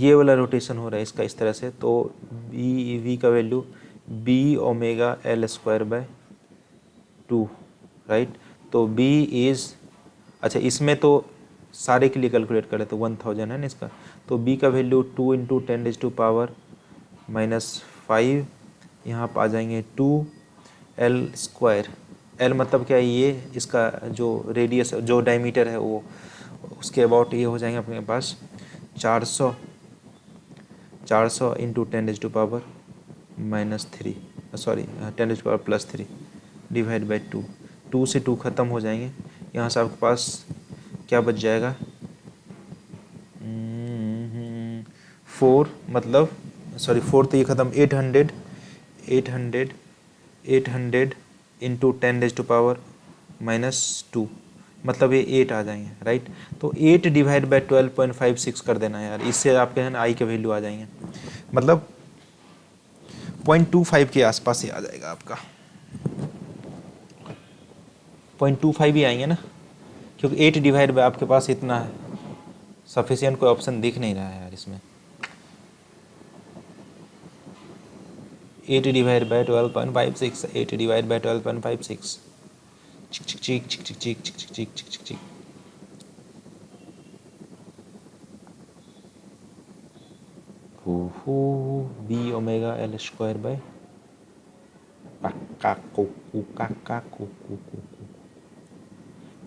ये वाला रोटेशन हो रहा है इसका इस तरह से, तो बी वी का value B omega L square by 2, right. तो बी इज़, अच्छा इसमें तो सारे के लिए कैलकुलेट करें तो 1000 है ना इसका, तो बी का वैल्यू 2 इंटू 10⁻⁻5, यहाँ पर आ जाएंगे 2 एल स्क्वायर। एल मतलब क्या है, ये इसका जो रेडियस जो डायमीटर है वो, उसके अबाउट ये हो जाएंगे अपने पास 400 इंटू 10⁻³ सॉरी 10⁻+3 डिवाइड बाई 2, 2 से 2 ख़त्म हो जाएंगे। यहाँ से आपके पास क्या बच जाएगा 4, मतलब सॉरी 4 तो ये ख़त्म 800 इंटू 10⁻⁻2, मतलब ये 8 आ जाएंगे, राइट। तो 8 डिवाइड बाई 12.56 कर देना यार, इससे आपके है ना आई के वैल्यू आ जाएंगे, मतलब 0.25 के आसपास ही आ जाएगा आपका, 0.25 ही आएंगे ना, क्योंकि 8 डिवाइड बाई आपके पास इतना है, सफिशिएंट कोई ऑप्शन दिख नहीं रहा है यार इसमें। 8 डिवाइड बाई 12.56, 8 डिवाइड बाई 12.56, चिक चिक चिक चिक चिक चिक चिक चिक चिक चिक चिक चिक, B omega L square by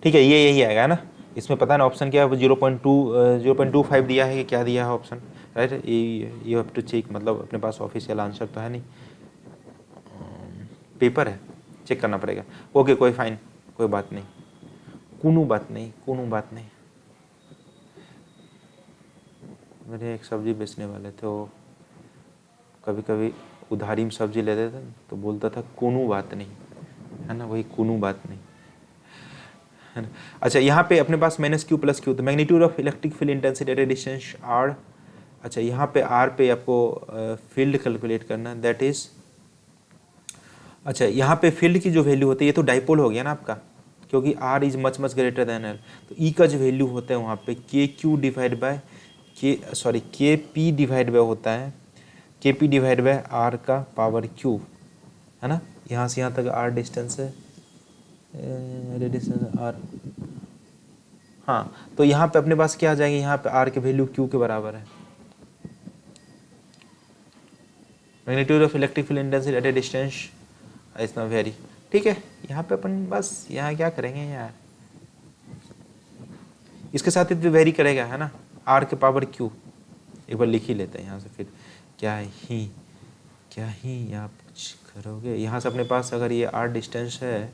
ठीक है, ये यही आएगा ना। इसमें पता ना ऑप्शन क्या है, 0.25 दिया है कि क्या दिया है option, right. You have to check, मतलब अपने पास ऑफिशियल आंसर तो है नहीं, पेपर है, चेक करना पड़ेगा। ओके कोई फाइन, कोई बात नहीं, कोनो बात नहीं। मेरे एक सब्जी बेचने वाले थे, वो कभी कभी उधारी में सब्जी लेते थे तो बोलता था कोनो बात नहीं, है ना, वही कोनो बात नहीं, है ना। अच्छा यहाँ पे अपने पास -q + q, तो magnitude of electric field intensity at a distance r। अच्छा यहाँ पे r पे आपको फील्ड कैलकुलेट करना, दैट इज, अच्छा यहाँ पे फील्ड की जो वैल्यू होती है, ये तो डाइपोल हो गया ना आपका, क्योंकि r is much greater than l, तो e का जो वैल्यू होता है वहाँ पे kq divide by kp divide by होता है kp डिवाइड बाय r का पावर q, है ना। यहाँ से यहाँ तक r डिस्टेंस है, रेडियस r, हाँ, तो यहाँ पे अपने पास क्या आ जाएंगे, यहाँ पे r के वैल्यू q के बराबर है, magnitude of electric field intensity at a distance इतना वेरी, ठीक है। यहाँ पे अपन बस यहाँ क्या करेंगे यार, इसके साथ ही वेरी करेगा, है ना, r के पावर q, एक बार लिख ही लेते हैं यहाँ से, फिर क्या ही आप कुछ करोगे। यहाँ से अपने पास अगर ये r डिस्टेंस है,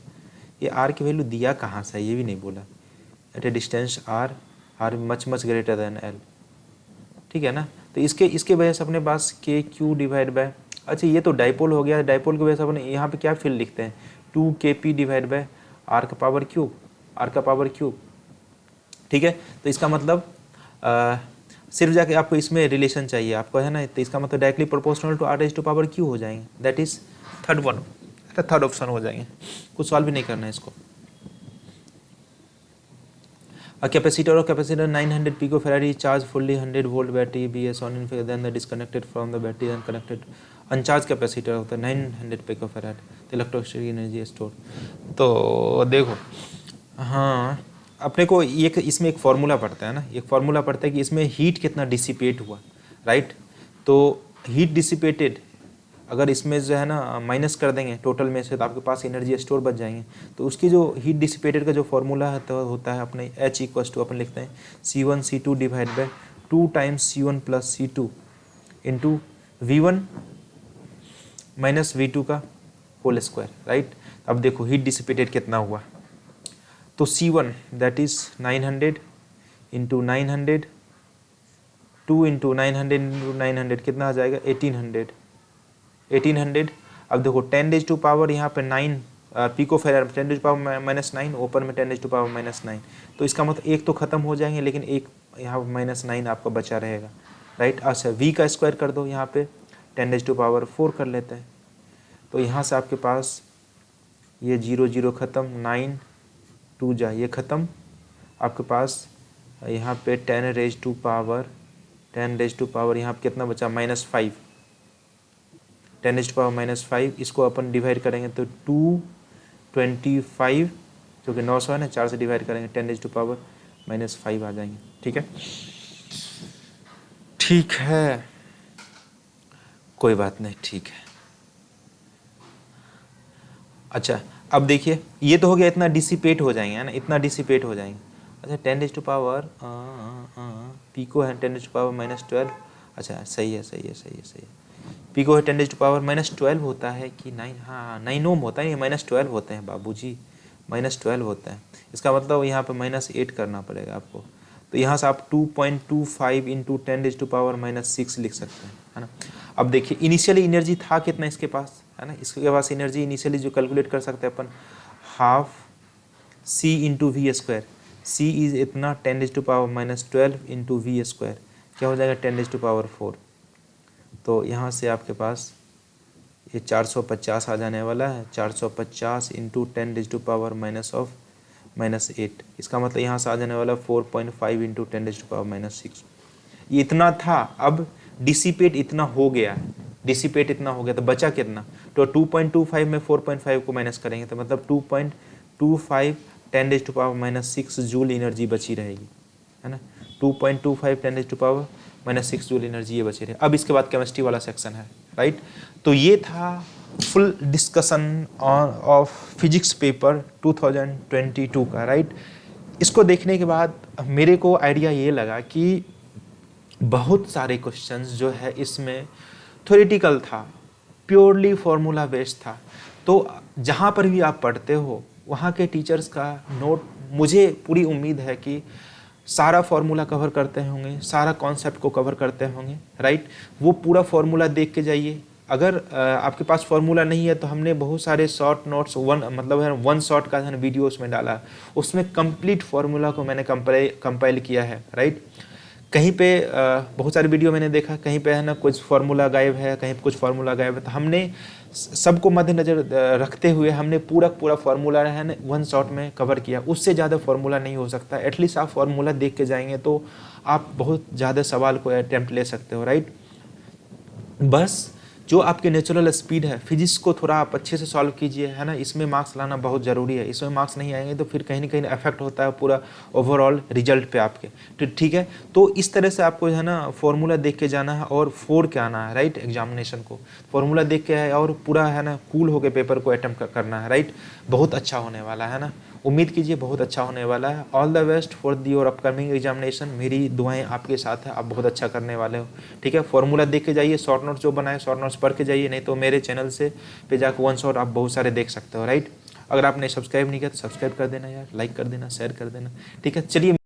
ये r की वैल्यू दिया कहाँ से है ये भी नहीं बोला, at a distance r much greater than l, ठीक है ना। तो इसके वजह से अपने पास के क्यू डिवाइड बाय, अच्छा ये तो डाइपोल हो गया, डाइपोल की वजह से अपने यहाँ पे क्या फील्ड लिखते हैं 2kp डिवाइड बाय r का पावर क्यूब, ठीक है। तो इसका मतलब सिर्फ जाके आपको इसमें रिलेशन चाहिए आपको, है ना, तो इसका मतलब डायरेक्टली प्रोपोर्शनल टू r⁻⁴ हो जाएंगे, दैट इज थर्ड ऑप्शन हो जाएंगे, कुछ सॉल्व भी नहीं करना है इसको। A capacitor 900 picofarad is charged fully 100 volt battery BS on in then the disconnected from the battery and connected अनचार्ज capacitor होता है 900 पिकोफैराड, तो इलेक्ट्रोस्टैटिक एनर्जी स्टोर। तो देखो हाँ, अपने को एक इसमें एक फार्मूला पड़ता है ना, एक फार्मूला पड़ता है कि इसमें हीट कितना डिसिपेट हुआ, राइट। तो हीट डिसिपेटेड अगर इसमें जो है ना माइनस कर देंगे टोटल में से, तो आपके पास एनर्जी स्टोर बच जाएंगे। तो उसकी जो हीट डिसिपेटेड का जो फॉर्मूला है तो होता है अपने H = अपन लिखते हैं C1 divide by 2 times C1 + C2 into V1 minus V2 का होल स्क्वायर, राइट। अब देखो हीट डिसिपेटेड कितना हुआ, तो C1 that is 900 into 900, 2 into 900 कितना आ जाएगा 1800। अब देखो 10⁻⁻, यहाँ पे 9 पिकोफैराड, 10⁻⁻9 ऊपर में 10⁻⁻9, तो इसका मतलब एक तो ख़त्म हो जाएंगे, लेकिन एक यहाँ -9 आपका बचा रहेगा, राइट। अच्छा v का स्क्वायर कर दो, यहाँ पे 10⁻⁴ कर लेते हैं, तो यहाँ से आपके पास ये 0 ख़त्म, 9 2 जा ये ख़त्म, आपके पास यहाँ पे 10⁻⁻, 10⁻⁵ यहाँ पे कितना बचा -5, 10⁻⁵, इसको अपन डिवाइड करेंगे तो 225, जो कि 900 है ना, 4 से डिवाइड करेंगे 10⁻⁵ आ जाएंगे। ठीक है, ठीक है, कोई बात नहीं, ठीक है। अच्छा अब देखिए ये तो हो गया, इतना डिसिपेट हो जाएंगे है ना, इतना डिसिपेट हो जाएंगे। अच्छा 10⁻, पिको है 10⁻⁻12, अच्छा सही है, सही है, सही है, सही है। पिको है 10⁻⁻12 होता है कि 9, हाँ 9 ओम होता है, ये -12 होते हैं बाबूजी, -12 होता है। इसका मतलब यहाँ पे -8 करना पड़ेगा आपको, तो यहाँ से आप 2.25 इंटू 10⁻⁻6 लिख सकते हैं, है ना। अब देखिए इनिशियली एनर्जी था कितना इसके पास, है ना, इसके पास एनर्जी इनिशियली जो कैलकुलेट कर सकते हैं अपन, half C into V², C is इतना 10⁻⁻12 इंटू V², क्या हो जाएगा 10⁻⁴। तो यहाँ से आपके पास ये 450 आ जाने वाला है, 450 इंटू 10⁻⁻8, इसका मतलब यहाँ से आ जाने वाला 4.5 इंटू 10⁻⁻6। ये इतना था, अब डिसिपेट इतना हो गया, डिसिपेट इतना हो गया, तो बचा कितना, तो 2.25 में 4.5 को माइनस करेंगे तो मतलब 2.25 10⁻⁻6 जूल एनर्जी बची रहेगी, है ना। 2.25 10⁻⁻6 जूल एनर्जी ये बची रही। अब इसके बाद केमिस्ट्री वाला सेक्शन है, राइट। तो ये था full discussion of physics paper 2022 का, राइट। इसको देखने के बाद मेरे को आइडिया ये लगा कि बहुत सारे क्वेश्चंस जो है इसमें थ्योरेटिकल था, प्योरली फॉर्मूला बेस्ड था। तो जहाँ पर भी आप पढ़ते हो वहाँ के टीचर्स का नोट, मुझे पूरी उम्मीद है कि सारा फॉर्मूला कवर करते होंगे, सारा कॉन्सेप्ट को कवर करते होंगे, राइट। वो पूरा फॉर्मूला देख के जाइए। अगर आपके पास फॉर्मूला नहीं है तो हमने बहुत सारे शॉर्ट नोट्स, वन शॉट का वीडियो उसमें डाला, उसमें कंप्लीट फॉर्मूला को मैंने कंपाइल किया है, राइट। कहीं पे बहुत सारे वीडियो मैंने देखा, कहीं पे है ना कुछ फार्मूला गायब है, कहीं पे कुछ फार्मूला गायब है, तो हमने सबको मद्देनजर रखते हुए हमने पूरा फार्मूला है ना वन शॉट में कवर किया। उससे ज़्यादा फार्मूला नहीं हो सकता, एटलीस्ट आप फार्मूला देख के जाएंगे तो आप बहुत ज़्यादा सवाल को अटैम्प्ट ले सकते हो, राइट। बस जो आपके नेचुरल स्पीड है, फिजिक्स को थोड़ा आप अच्छे से सॉल्व कीजिए, है ना। इसमें मार्क्स लाना बहुत ज़रूरी है, इसमें मार्क्स नहीं आएंगे तो फिर कहीं ना कहीं इफेक्ट होता है पूरा ओवरऑल रिजल्ट पे आपके, तो ठीक है। तो इस तरह से आपको है ना फॉर्मूला देख के जाना है और फोड़ के आना है, राइट। एग्जामिनेशन को फॉर्मूला देख के है और पूरा है ना कूल होकर पेपर को अटेम्प्ट करना है, राइट। बहुत अच्छा होने वाला है ना, उम्मीद कीजिए बहुत अच्छा होने वाला है। All the best for your upcoming examination. मेरी दुआएं आपके साथ है, आप बहुत अच्छा करने वाले हो, ठीक है। फॉर्मूला देख के जाइए, शॉर्ट नोट्स जो बनाए शॉर्ट नोट्स पढ़ के जाइए, नहीं तो मेरे चैनल से पे जाकर वन शॉट आप बहुत सारे देख सकते हो, राइट। अगर आपने सब्सक्राइब नहीं किया तो सब्सक्राइब कर देना यार, लाइक कर देना, शेयर कर देना, ठीक है। चलिए